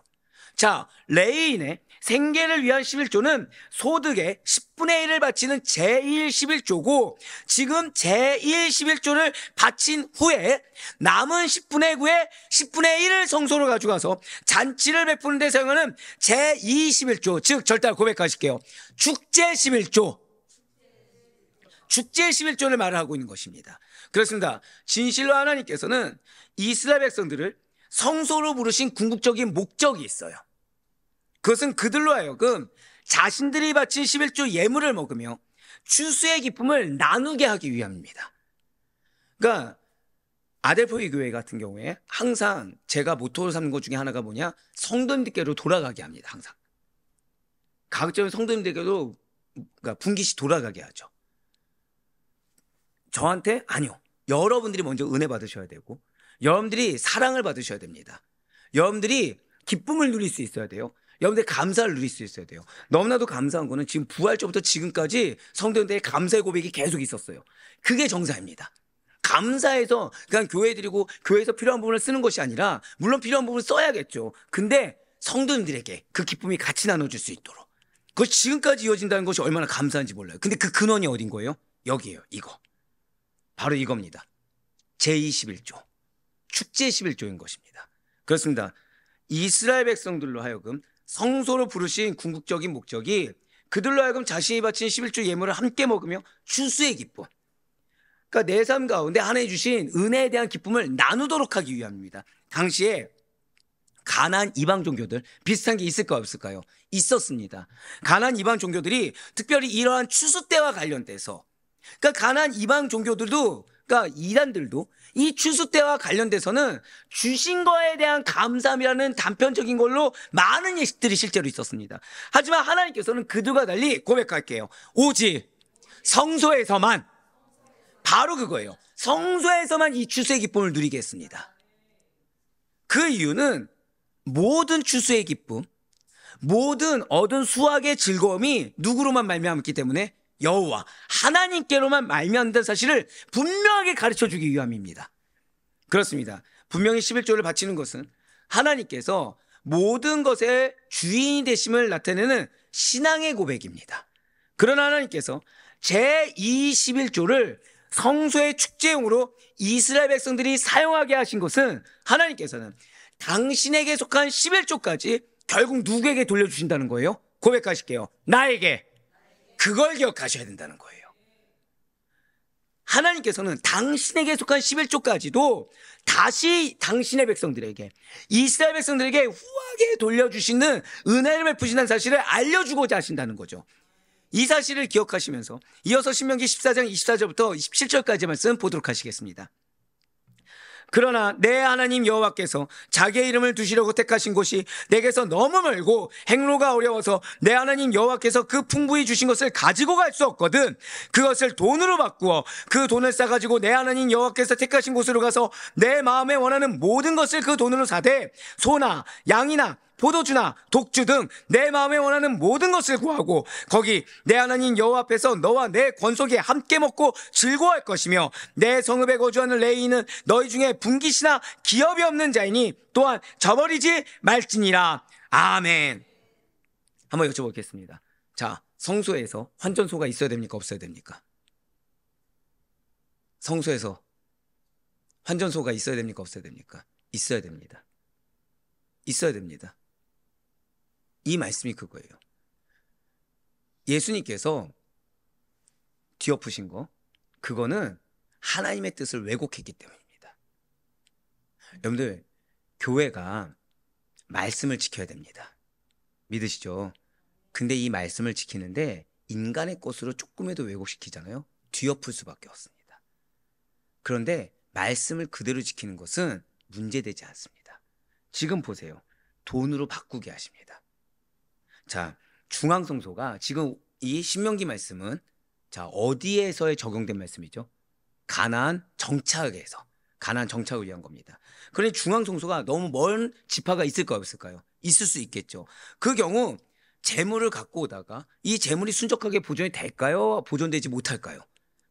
S3: 자, 레위인의 생계를 위한 11조는 소득의 10분의 1을 바치는 제1 11조고 지금 제1 11조를 바친 후에 남은 10분의 9에 10분의 1을 성소로 가져가서 잔치를 베푸는 데 사용하는 제2 11조, 즉 절대 고백하실게요. 축제 11조. 축제 11조를 말을 하고 있는 것입니다. 그렇습니다. 진실로 하나님께서는 이스라엘 백성들을 성소로 부르신 궁극적인 목적이 있어요. 그것은 그들로 하여금 자신들이 바친 11조 예물을 먹으며 추수의 기쁨을 나누게 하기 위함입니다. 그러니까 아델포이 교회 같은 경우에 항상 제가 모토로 삼는 것 중에 하나가 뭐냐? 성도님들께로 돌아가게 합니다. 항상 가급적이면 성도님들께로 그러니까 분기시 돌아가게 하죠. 저한테 아니요. 여러분들이 먼저 은혜 받으셔야 되고 여러분들이 사랑을 받으셔야 됩니다. 여러분들이 기쁨을 누릴 수 있어야 돼요. 여러분들 감사를 누릴 수 있어야 돼요. 너무나도 감사한 거는 지금 부활절부터 지금까지 성도님들의 감사의 고백이 계속 있었어요. 그게 정사입니다. 감사해서 그냥 교회 드리고 교회에서 필요한 부분을 쓰는 것이 아니라 물론 필요한 부분을 써야겠죠. 근데 성도님들에게 그 기쁨이 같이 나눠줄 수 있도록 그것이 지금까지 이어진다는 것이 얼마나 감사한지 몰라요. 근데 그 근원이 어딘 거예요? 여기에요. 이거. 바로 이겁니다. 제21조 축제 11조인 것입니다. 그렇습니다. 이스라엘 백성들로 하여금 성소로 부르신 궁극적인 목적이 그들로 하여금 자신이 바친 11조 예물을 함께 먹으며 추수의 기쁨, 그러니까 내 삶 가운데 하나님 주신 은혜에 대한 기쁨을 나누도록 하기 위함입니다. 당시에 가나안 이방 종교들 비슷한 게 있을까요, 없을까요? 있었습니다. 가나안 이방 종교들이 특별히 이러한 추수 때와 관련돼서, 그러니까 가나안 이방 종교들도, 그러니까 이단들도 이 추수 때와 관련돼서는 주신 거에 대한 감사함이라는 단편적인 걸로 많은 예식들이 실제로 있었습니다. 하지만 하나님께서는 그들과 달리 고백할게요. 오직 성소에서만, 바로 그거예요. 성소에서만 이 추수의 기쁨을 누리게 했습니다. 그 이유는 모든 추수의 기쁨, 모든 얻은 수확의 즐거움이 누구로만 말미암았기 때문에 여호와 하나님께로만 말미암는다는 사실을 분명하게 가르쳐주기 위함입니다. 그렇습니다. 분명히 11조를 바치는 것은 하나님께서 모든 것의 주인이 되심을 나타내는 신앙의 고백입니다. 그러나 하나님께서 제21조를 성소의 축제용으로 이스라엘 백성들이 사용하게 하신 것은 하나님께서는 당신에게 속한 11조까지 결국 누구에게 돌려주신다는 거예요? 고백하실게요. 나에게. 그걸 기억하셔야 된다는 거예요. 하나님께서는 당신에게 속한 11조까지도 다시 당신의 백성들에게, 이스라엘 백성들에게 후하게 돌려주시는 은혜를 베푸신다는 사실을 알려주고자 하신다는 거죠. 이 사실을 기억하시면서 이어서 신명기 14장 24절부터 27절까지 말씀 보도록 하시겠습니다. 그러나 내 하나님 여호와께서 자기의 이름을 두시려고 택하신 곳이 내게서 너무 멀고 행로가 어려워서 내 하나님 여호와께서 그 풍부히 주신 것을 가지고 갈 수 없거든 그것을 돈으로 바꾸어 그 돈을 싸가지고 내 하나님 여호와께서 택하신 곳으로 가서 내 마음에 원하는 모든 것을 그 돈으로 사되 소나 양이나 포도주나 독주 등 내 마음에 원하는 모든 것을 구하고 거기 내 하나님 여호와 앞에서 너와 내 권속이 함께 먹고 즐거워할 것이며 내 성읍에 거주하는 레위인은 너희 중에 분깃이나 기업이 없는 자이니 또한 저버리지 말지니라. 아멘. 한번 여쭤보겠습니다. 자, 성소에서 환전소가 있어야 됩니까, 없어야 됩니까? 성소에서 환전소가 있어야 됩니까, 없어야 됩니까? 있어야 됩니다. 있어야 됩니다. 이 말씀이 그거예요. 예수님께서 뒤엎으신 거, 그거는 하나님의 뜻을 왜곡했기 때문입니다. 여러분들, 교회가 말씀을 지켜야 됩니다. 믿으시죠? 근데 이 말씀을 지키는데 인간의 것으로 조금이라도 왜곡시키잖아요. 뒤엎을 수밖에 없습니다. 그런데 말씀을 그대로 지키는 것은 문제되지 않습니다. 지금 보세요. 돈으로 바꾸게 하십니다. 자, 중앙성소가 지금 이 신명기 말씀은 자, 어디에서의 적용된 말씀이죠? 가나안 정착에서, 가나안 정착을 위한 겁니다. 그러니 중앙성소가 너무 먼 지파가 있을까요, 없을까요? 있을 수 있겠죠. 그 경우 재물을 갖고 오다가 이 재물이 순적하게 보존이 될까요? 보존되지 못할까요?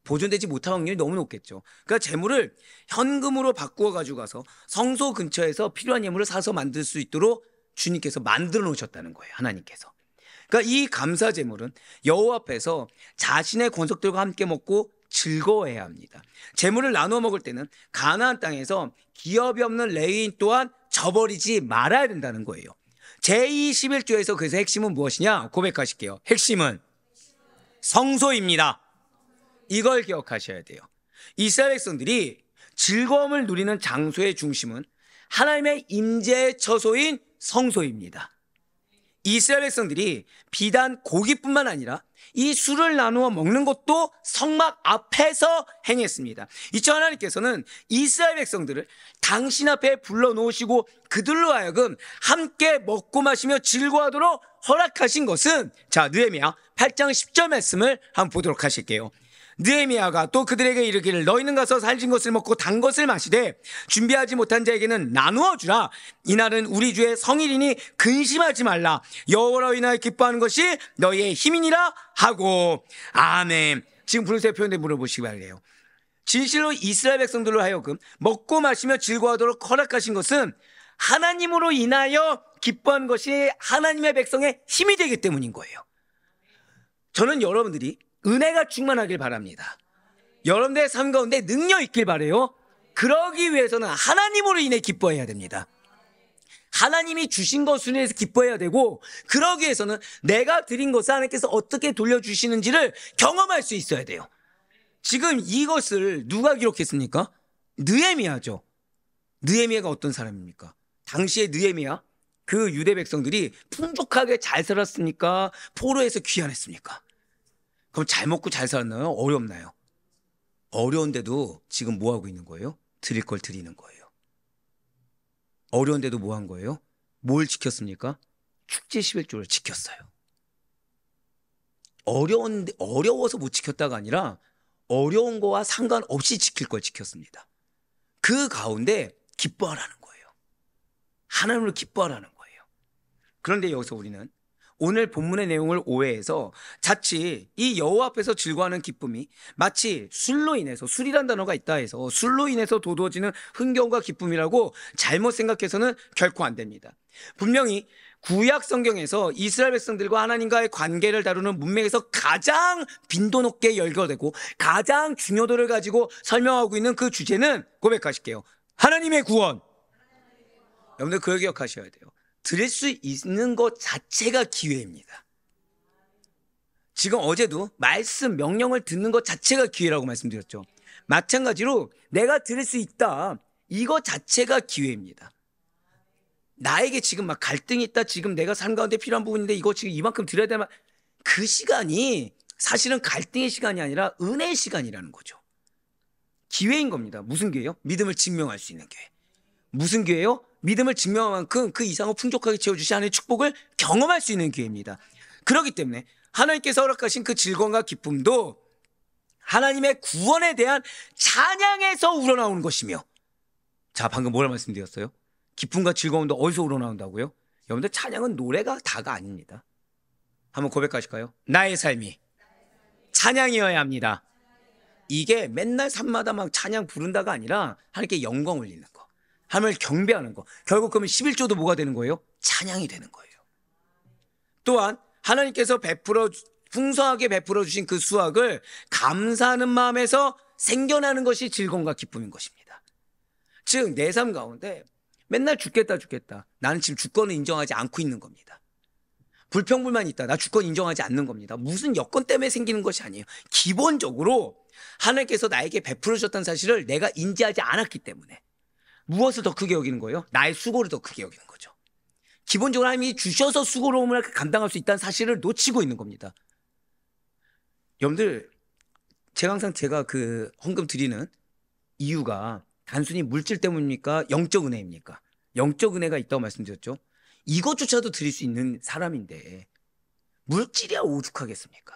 S3: 보존되지 못할 확률이 너무 높겠죠. 그러니까 재물을 현금으로 바꾸어 가지고 가서 성소 근처에서 필요한 예물을 사서 만들 수 있도록 주님께서 만들어 놓으셨다는 거예요. 하나님께서. 그러니까 이 감사 제물은 여호와 앞에서 자신의 권속들과 함께 먹고 즐거워해야 합니다. 제물을 나누어 먹을 때는 가나안 땅에서 기업이 없는 레위인 또한 저버리지 말아야 된다는 거예요. 제21조에서 그래서 핵심은 무엇이냐? 고백하실게요. 핵심은 성소입니다. 이걸 기억하셔야 돼요. 이스라엘 백성들이 즐거움을 누리는 장소의 중심은 하나님의 임재의 처소인 성소입니다. 이스라엘 백성들이 비단 고기뿐만 아니라 이 술을 나누어 먹는 것도 성막 앞에서 행했습니다. 이처 하나님께서는 이스라엘 백성들을 당신 앞에 불러놓으시고 그들로 하여금 함께 먹고 마시며 즐거워하도록 허락하신 것은, 자, 느헤미야 8장 10절 말씀을 한번 보도록 하실게요. 느헤미야가 또 그들에게 이르기를 너희는 가서 살진 것을 먹고 단 것을 마시되 준비하지 못한 자에게는 나누어 주라. 이날은 우리 주의 성일이니 근심하지 말라. 여호와로 인하여 기뻐하는 것이 너희의 힘이니라 하고. 아멘. 지금 분홍색 표현대 물어보시기 바래요. 진실로 이스라엘 백성들로 하여금 먹고 마시며 즐거워하도록 허락하신 것은 하나님으로 인하여 기뻐하는 것이 하나님의 백성의 힘이 되기 때문인 거예요. 저는 여러분들이 은혜가 충만하길 바랍니다. 여러분들의 삶 가운데 능력 있길 바라요. 그러기 위해서는 하나님으로 인해 기뻐해야 됩니다. 하나님이 주신 것을 위해서 기뻐해야 되고, 그러기 위해서는 내가 드린 것을 하나님께서 어떻게 돌려주시는지를 경험할 수 있어야 돼요. 지금 이것을 누가 기록했습니까? 느헤미야죠. 느헤미야가 어떤 사람입니까? 당시에 느헤미야, 그 유대 백성들이 풍족하게 잘 살았습니까? 포로에서 귀환했습니까? 그럼 잘 먹고 잘 살았나요? 어렵나요? 어려운데도 지금 뭐 하고 있는 거예요? 드릴 걸 드리는 거예요. 어려운데도 뭐 한 거예요? 뭘 지켰습니까? 축제 11조를 지켰어요. 어려워서 못 지켰다가 아니라 어려운 거와 상관없이 지킬 걸 지켰습니다. 그 가운데 기뻐하라는 거예요. 하나님을 기뻐하라는 거예요. 그런데 여기서 우리는 오늘 본문의 내용을 오해해서 자칫 이 여호와 앞에서 즐거워하는 기쁨이 마치 술로 인해서, 술이란 단어가 있다 해서 술로 인해서 돋워지는 흥겨움과 기쁨이라고 잘못 생각해서는 결코 안 됩니다. 분명히 구약 성경에서 이스라엘 백성들과 하나님과의 관계를 다루는 문맥에서 가장 빈도 높게 열거되고 가장 중요도를 가지고 설명하고 있는 그 주제는, 고백하실게요, 하나님의 구원. 여러분들 그걸 기억하셔야 돼요. 드릴 수 있는 것 자체가 기회입니다. 지금 어제도 말씀, 명령을 듣는 것 자체가 기회라고 말씀드렸죠. 마찬가지로 내가 드릴 수 있다, 이것 자체가 기회입니다. 나에게 지금 막 갈등이 있다, 지금 내가 삶 가운데 필요한 부분인데 이거 지금 이만큼 드려야 되면, 그 시간이 사실은 갈등의 시간이 아니라 은혜의 시간이라는 거죠. 기회인 겁니다. 무슨 기회요? 믿음을 증명할 수 있는 기회. 무슨 기회요? 믿음을 증명할 만큼 그 이상을 풍족하게 채워주신 하나님의 축복을 경험할 수 있는 기회입니다. 그렇기 때문에 하나님께서 허락하신 그 즐거움과 기쁨도 하나님의 구원에 대한 찬양에서 우러나오는 것이며, 자, 방금 뭐라 말씀드렸어요? 기쁨과 즐거움도 어디서 우러나온다고요? 여러분들, 찬양은 노래가 다가 아닙니다. 한번 고백하실까요? 나의 삶이 찬양이어야 합니다. 이게 맨날 산마다 막 찬양 부른다가 아니라 하나님께 영광 올리는 거, 하나님을 경배하는 거. 결국 그러면 11조도 뭐가 되는 거예요? 찬양이 되는 거예요. 또한 하나님께서 풍성하게 베풀어 주신 그 수확을 감사하는 마음에서 생겨나는 것이 즐거움과 기쁨인 것입니다. 즉, 내 삶 가운데 맨날 죽겠다 나는 지금 주권을 인정하지 않고 있는 겁니다. 불평불만이 있다, 나 주권 인정하지 않는 겁니다. 무슨 여건 때문에 생기는 것이 아니에요. 기본적으로 하나님께서 나에게 베풀어 주셨다는 사실을 내가 인지하지 않았기 때문에 무엇을 더 크게 여기는 거예요? 나의 수고를 더 크게 여기는 거죠. 기본적으로 하나님이 주셔서 수고로움을 감당할 수 있다는 사실을 놓치고 있는 겁니다. 여러분들, 제가 그 헌금 드리는 이유가 단순히 물질 때문입니까? 영적 은혜입니까? 영적 은혜가 있다고 말씀드렸죠. 이것조차도 드릴 수 있는 사람인데 물질이야 오죽하겠습니까?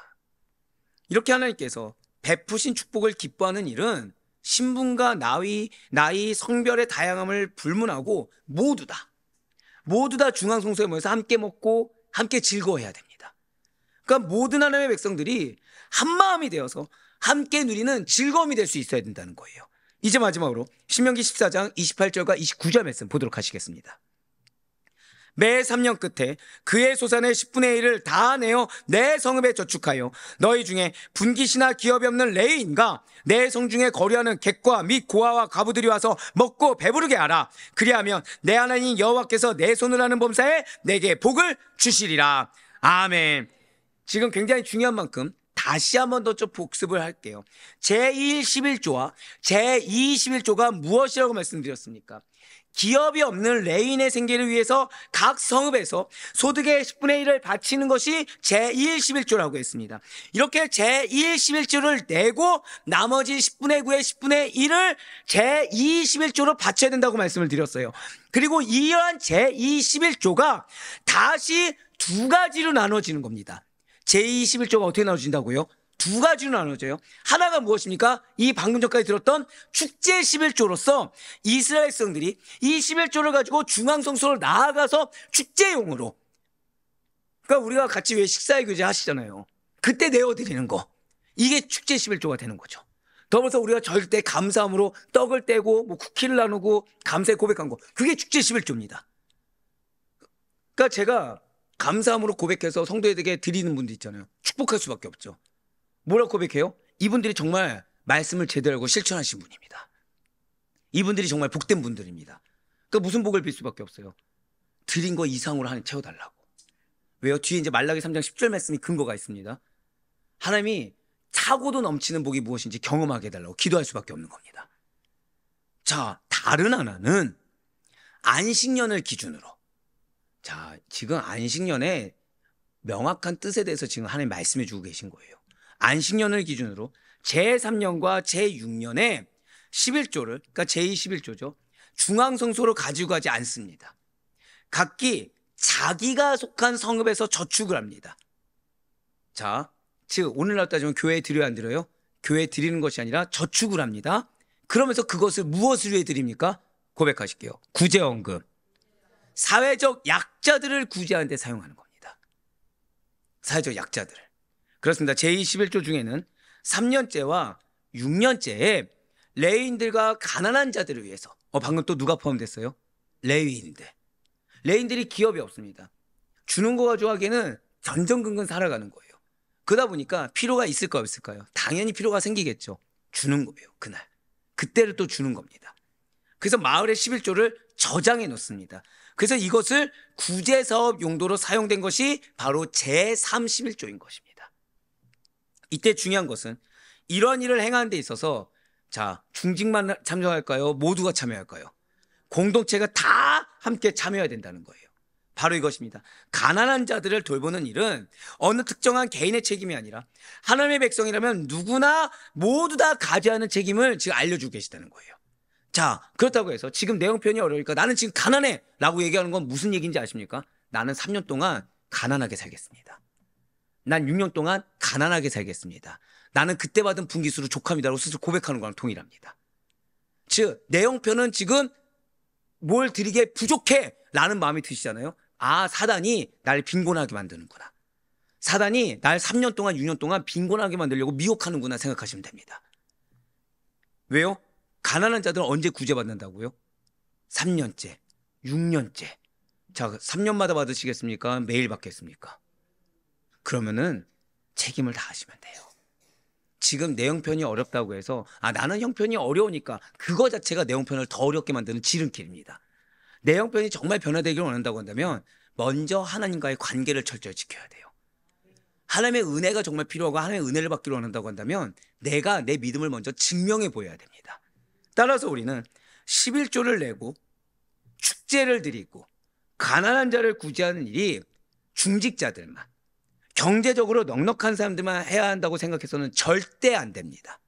S3: 이렇게 하나님께서 베푸신 축복을 기뻐하는 일은 신분과 나이, 성별의 다양함을 불문하고 모두 다 중앙성소에 모여서 함께 먹고 함께 즐거워해야 됩니다. 그러니까 모든 하나님의 백성들이 한마음이 되어서 함께 누리는 즐거움이 될 수 있어야 된다는 거예요. 이제 마지막으로 신명기 14장 28절과 29절 말씀 보도록 하시겠습니다. 매 3년 끝에 그의 소산의 10분의 1을 다 내어 내 성읍에 저축하여 너희 중에 분깃이나 기업이 없는 레위인과 내 성중에 거류하는 객과 및 고아와 과부들이 와서 먹고 배부르게 하라. 그리하면 내 하나님 여호와께서 내 손을 하는 범사에 내게 복을 주시리라. 아멘. 지금 굉장히 중요한 만큼 다시 한번 더 좀 복습을 할게요. 제1 11조와 제2 11조가 무엇이라고 말씀드렸습니까? 기업이 없는 레위인의 생계를 위해서 각 성읍에서 소득의 10분의 1을 바치는 것이 제1 11조라고 했습니다. 이렇게 제1 11조를 내고 나머지 10분의 9의 10분의 1을 제2 11조로 바쳐야 된다고 말씀을 드렸어요. 그리고 이러한 제2 11조가 다시 두 가지로 나눠지는 겁니다. 제2 11조가 어떻게 나눠진다고요? 두 가지로 나눠져요. 하나가 무엇입니까? 이 방금 전까지 들었던 축제 11조로서 이스라엘 백성들이 이 11조를 가지고 중앙성소로 나아가서 축제용으로, 그러니까 우리가 같이 왜 식사의 교제 하시잖아요. 그때 내어드리는 거, 이게 축제 11조가 되는 거죠. 더불어서 우리가 절대 감사함으로 떡을 떼고 뭐 쿠키를 나누고 감사의 고백한 거, 그게 축제 11조입니다. 그러니까 제가 감사함으로 고백해서 성도에게 드리는 분들 있잖아요. 축복할 수밖에 없죠. 뭐라고 고백해요? 이분들이 정말 말씀을 제대로 알고 실천하신 분입니다. 이분들이 정말 복된 분들입니다. 그러니까 무슨 복을 빌 수밖에 없어요? 드린 거 이상으로 하나님 채워달라고. 왜요? 뒤에 이제 말라기 3장 10절 말씀이 근거가 있습니다. 하나님이 차고도 넘치는 복이 무엇인지 경험하게 해달라고 기도할 수밖에 없는 겁니다. 자, 다른 하나는 안식년을 기준으로. 자, 지금 안식년의 명확한 뜻에 대해서 지금 하나님 말씀해 주고 계신 거예요. 안식년을 기준으로 제3년과 제6년에 11조를, 그러니까 제2 11조죠. 중앙성소로 가지고 가지 않습니다. 각기 자기가 속한 성읍에서 저축을 합니다. 자, 즉 오늘날 따지면 교회에 드려야 안 드려요? 교회에 드리는 것이 아니라 저축을 합니다. 그러면서 그것을 무엇을 위해 드립니까? 고백하실게요. 구제원금. 사회적 약자들을 구제하는 데 사용하는 겁니다. 사회적 약자들을. 그렇습니다. 제2 11조 중에는 3년째와 6년째에 레위인들과 가난한 자들을 위해서 방금 또 누가 포함됐어요? 레위인들. 레위인들이 기업이 없습니다. 주는 거 가지고 하기에는 전전긍긍 살아가는 거예요. 그러다 보니까 필요가 있을까요, 없을까요? 당연히 필요가 생기겠죠. 주는 거예요. 그날. 그때를 또 주는 겁니다. 그래서 마을의 11조를 저장해 놓습니다. 그래서 이것을 구제사업 용도로 사용된 것이 바로 제3 11조인 것입니다. 이때 중요한 것은 이런 일을 행하는 데 있어서 자, 중직만 참여할까요? 모두가 참여할까요? 공동체가 다 함께 참여해야 된다는 거예요. 바로 이것입니다. 가난한 자들을 돌보는 일은 어느 특정한 개인의 책임이 아니라 하나님의 백성이라면 누구나 모두 다 가져야 하는 책임을 지금 알려주고 계시다는 거예요. 자, 그렇다고 해서 지금 내 형편이 어려우니까 나는 지금 가난해 라고 얘기하는 건 무슨 얘기인지 아십니까? 나는 3년 동안 가난하게 살겠습니다. 난 6년 동안 가난하게 살겠습니다. 나는 그때 받은 분기수로 족합니다라고 스스로 고백하는 거랑 동일합니다. 즉, 내 형편은 지금 뭘 드리기에 부족해 라는 마음이 드시잖아요. 아, 사단이 날 빈곤하게 만드는구나. 사단이 날 3년 동안 6년 동안 빈곤하게 만들려고 미혹하는구나 생각하시면 됩니다. 왜요? 가난한 자들은 언제 구제받는다고요? 3년째, 6년째. 자, 3년마다 받으시겠습니까? 매일 받겠습니까? 그러면은 책임을 다 하시면 돼요. 지금 내 형편이 어렵다고 해서 나는 형편이 어려우니까 그거 자체가 내 형편을 더 어렵게 만드는 지름길입니다. 내 형편이 정말 변화되기를 원한다고 한다면 먼저 하나님과의 관계를 철저히 지켜야 돼요. 하나님의 은혜가 정말 필요하고 하나님의 은혜를 받기를 원한다고 한다면 내가 내 믿음을 먼저 증명해 보여야 됩니다. 따라서 우리는 11조를 내고 축제를 드리고 가난한 자를 구제하는 일이 중직자들만, 경제적으로 넉넉한 사람들만 해야 한다고 생각해서는 절대 안 됩니다.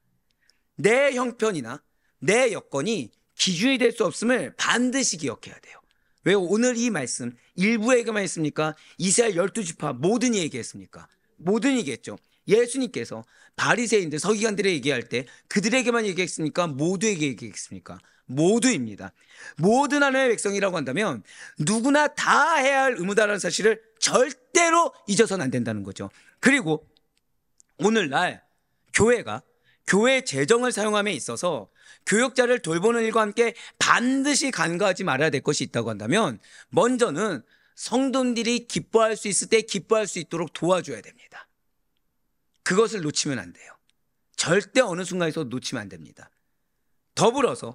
S3: 내 형편이나 내 여건이 기준이 될 수 없음을 반드시 기억해야 돼요. 왜 오늘 이 말씀 일부에게만 했습니까? 이스라엘 12지파 모든 얘기했습니까? 모든 얘기했죠. 예수님께서 바리새인들 서기관들에 얘기할 때 그들에게만 얘기했습니까? 모두에게 얘기했습니까? 모두입니다. 모든 하나님의 백성이라고 한다면 누구나 다 해야 할 의무다라는 사실을 절대로 잊어서는 안 된다는 거죠. 그리고 오늘날 교회가 교회 재정을 사용함에 있어서 교역자를 돌보는 일과 함께 반드시 간과하지 말아야 될 것이 있다고 한다면 먼저는 성도들이 기뻐할 수 있을 때 기뻐할 수 있도록 도와줘야 됩니다. 그것을 놓치면 안 돼요. 절대 어느 순간에서 놓치면 안 됩니다. 더불어서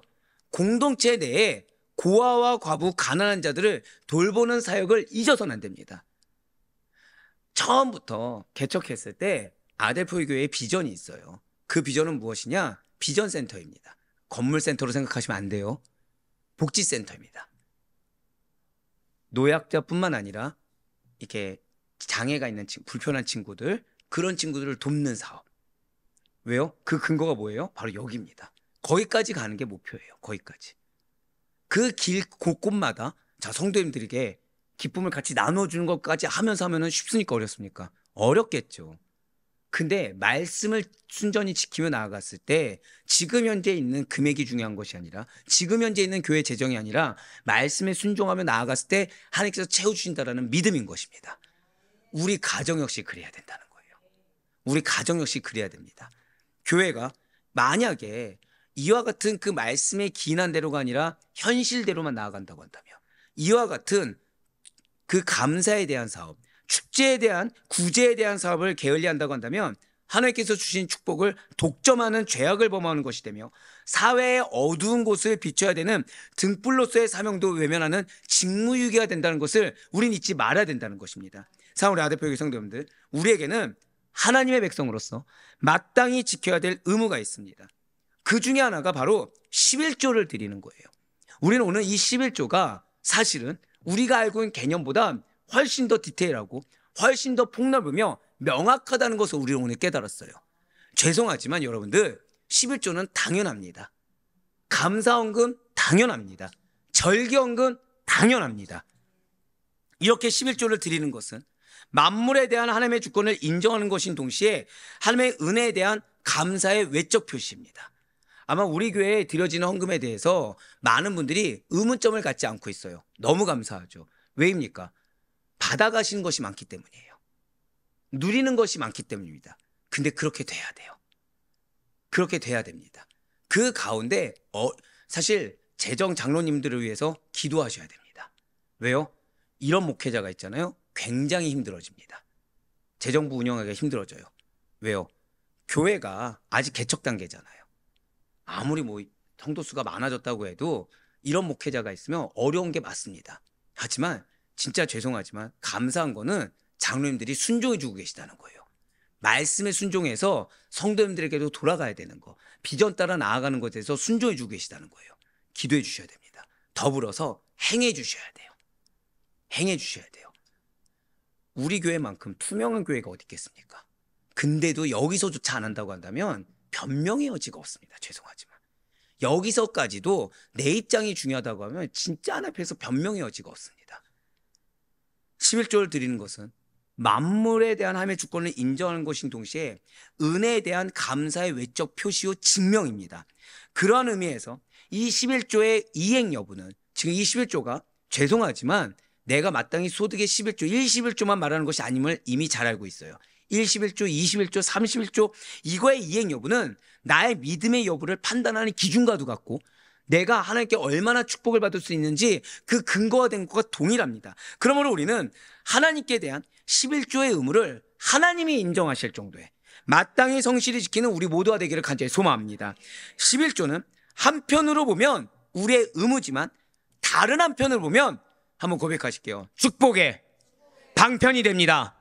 S3: 공동체 내에 고아와 과부 가난한 자들을 돌보는 사역을 잊어서는 안 됩니다. 처음부터 개척했을 때 아델포이 교회의 비전이 있어요. 그 비전은 무엇이냐? 비전센터입니다. 건물센터로 생각하시면 안 돼요. 복지센터입니다. 노약자뿐만 아니라 이렇게 장애가 있는 불편한 친구들, 그런 친구들을 돕는 사업. 왜요? 그 근거가 뭐예요? 바로 여기입니다. 거기까지 가는 게 목표예요. 거기까지. 그 길 곳곳마다 자, 성도님들에게 기쁨을 같이 나눠주는 것까지 하면은 쉽습니까? 어렵습니까? 어렵겠죠. 근데 말씀을 순전히 지키며 나아갔을 때 지금 현재 있는 금액이 중요한 것이 아니라 지금 현재 있는 교회 재정이 아니라 말씀에 순종하며 나아갔을 때 하나님께서 채워주신다라는 믿음인 것입니다. 우리 가정 역시 그래야 된다는 거예요. 우리 가정 역시 그래야 됩니다. 교회가 만약에 이와 같은 그 말씀에 기인한 대로가 아니라 현실대로만 나아간다고 한다면 이와 같은 그 감사에 대한 사업, 축제에 대한 구제에 대한 사업을 게을리한다고 한다면 하나님께서 주신 축복을 독점하는 죄악을 범하는 것이 되며 사회의 어두운 곳을 비춰야 되는 등불로서의 사명도 외면하는 직무유기가 된다는 것을 우린 잊지 말아야 된다는 것입니다. 사랑하는 우리 아대표교회 성도님들, 우리에게는 하나님의 백성으로서 마땅히 지켜야 될 의무가 있습니다. 그 중에 하나가 바로 11조를 드리는 거예요. 우리는 오늘 이 11조가 사실은 우리가 알고 있는 개념보다 훨씬 더 디테일하고 훨씬 더 폭넓으며 명확하다는 것을 우리는 오늘 깨달았어요. 죄송하지만 여러분들, 11조는 당연합니다. 감사헌금 당연합니다. 절기헌금 당연합니다. 이렇게 11조를 드리는 것은 만물에 대한 하나님의 주권을 인정하는 것인 동시에 하나님의 은혜에 대한 감사의 외적 표시입니다. 아마 우리 교회에 드려지는 헌금에 대해서 많은 분들이 의문점을 갖지 않고 있어요. 너무 감사하죠. 왜입니까? 받아가시는 것이 많기 때문이에요. 누리는 것이 많기 때문입니다. 근데 그렇게 돼야 돼요. 그렇게 돼야 됩니다. 그 가운데 사실 재정 장로님들을 위해서 기도하셔야 됩니다. 왜요? 이런 목회자가 있잖아요. 굉장히 힘들어집니다. 재정부 운영하기가 힘들어져요. 왜요? 교회가 아직 개척 단계잖아요. 아무리 뭐 성도 수가 많아졌다고 해도 이런 목회자가 있으면 어려운 게 맞습니다. 하지만 진짜 죄송하지만 감사한 거는 장로님들이 순종해 주고 계시다는 거예요. 말씀에 순종해서 성도님들에게도 돌아가야 되는 거, 비전 따라 나아가는 것에 대해서 순종해 주고 계시다는 거예요. 기도해 주셔야 됩니다. 더불어서 행해 주셔야 돼요. 행해 주셔야 돼요. 우리 교회만큼 투명한 교회가 어디 있겠습니까? 근데도 여기서조차 안 한다고 한다면 변명의 여지가 없습니다. 죄송하지만. 여기서까지도 내 입장이 중요하다고 하면 진짜 하나님 앞에서 변명의 여지가 없습니다. 11조를 드리는 것은 만물에 대한 하나님의 주권을 인정하는 것인 동시에 은혜에 대한 감사의 외적 표시요 증명입니다. 그러한 의미에서 이 11조의 이행 여부는 지금 이 11조가 죄송하지만 내가 마땅히 소득의 11조, 11조만 말하는 것이 아님을 이미 잘 알고 있어요. 11조, 21조, 31조 이거의 이행 여부는 나의 믿음의 여부를 판단하는 기준과도 같고 내가 하나님께 얼마나 축복을 받을 수 있는지 그 근거가 된 것과 동일합니다. 그러므로 우리는 하나님께 대한 11조의 의무를 하나님이 인정하실 정도의 마땅히 성실히 지키는 우리 모두가 되기를 간절히 소망합니다. 11조는 한편으로 보면 우리의 의무지만 다른 한편으로 보면 한번 고백하실게요. 축복의 방편이 됩니다.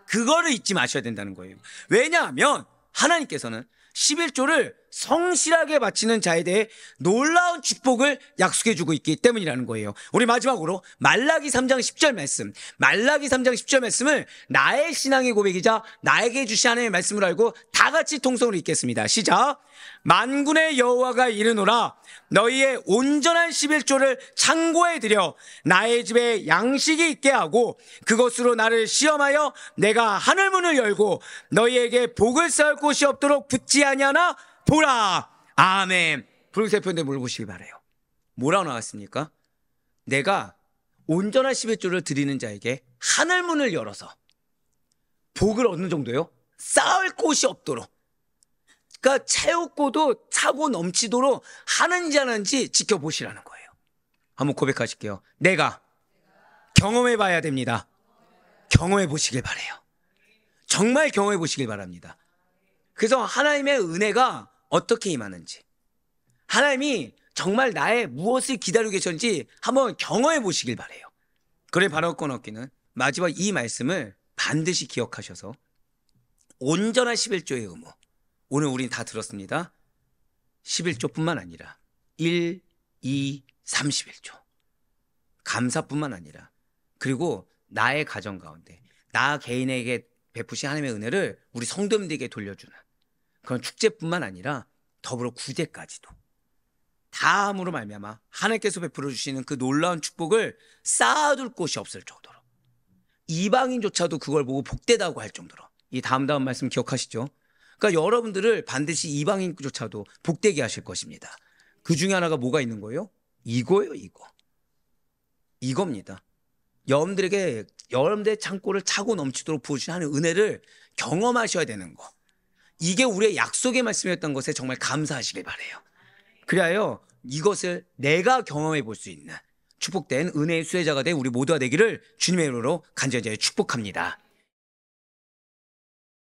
S3: 그거를 잊지 마셔야 된다는 거예요. 왜냐하면 하나님께서는 11조를 성실하게 바치는 자에 대해 놀라운 축복을 약속해 주고 있기 때문이라는 거예요. 우리 마지막으로 말라기 3장 10절 말씀, 말라기 3장 10절 말씀을 나의 신앙의 고백이자 나에게 주신 하나님의 말씀을 알고 다 같이 통성으로 읽겠습니다. 시작. 만군의 여호와가 이르노라 너희의 온전한 11조를 창고에 들여 나의 집에 양식이 있게 하고 그것으로 나를 시험하여 내가 하늘문을 열고 너희에게 복을 쌓을 곳이 없도록 붙지 아니하나 보라. 아멘. 붉은색 표현대 물어보시기 바라요. 뭐라고 나왔습니까? 내가 온전한 11조를 드리는 자에게 하늘문을 열어서 복을 얻는 정도요? 쌓을 곳이 없도록. 그러니까 채웠고도 차고 넘치도록 하는지 안 하는지 지켜보시라는 거예요. 한번 고백하실게요. 내가 경험해 봐야 됩니다. 경험해 보시길 바라요. 정말 경험해 보시길 바랍니다. 그래서 하나님의 은혜가 어떻게 임하는지, 하나님이 정말 나의 무엇을 기다리고 계셨는지 한번 경험해 보시길 바라요. 그래 바라건 얻기는 마지막 이 말씀을 반드시 기억하셔서 온전한 11조의 의무, 오늘 우린 다 들었습니다. 11조뿐만 아니라 1, 2, 31조 감사뿐만 아니라 그리고 나의 가정 가운데 나 개인에게 베푸신 하나님의 은혜를 우리 성도님들에게 돌려주는 그런 축제뿐만 아니라 더불어 구제까지도 다함으로 말미암아 하나님께서 베풀어 주시는 그 놀라운 축복을 쌓아둘 곳이 없을 정도로 이방인조차도 그걸 보고 복되다고 할 정도로 이 다음 말씀 기억하시죠? 그러니까 여러분들을 반드시 이방인조차도 복되게 하실 것입니다. 그 중에 하나가 뭐가 있는 거예요? 이거예요. 이겁니다. 여러분들에게 여러분들의 창고를 차고 넘치도록 부어주신 하나님의 은혜를 경험하셔야 되는 거. 이게 우리의 약속의 말씀이었던 것에 정말 감사하시길 바라요. 그래야 이것을 내가 경험해 볼 수 있는 축복된 은혜의 수혜자가 된 우리 모두가 되기를 주님의 이름으로 간절히 축복합니다.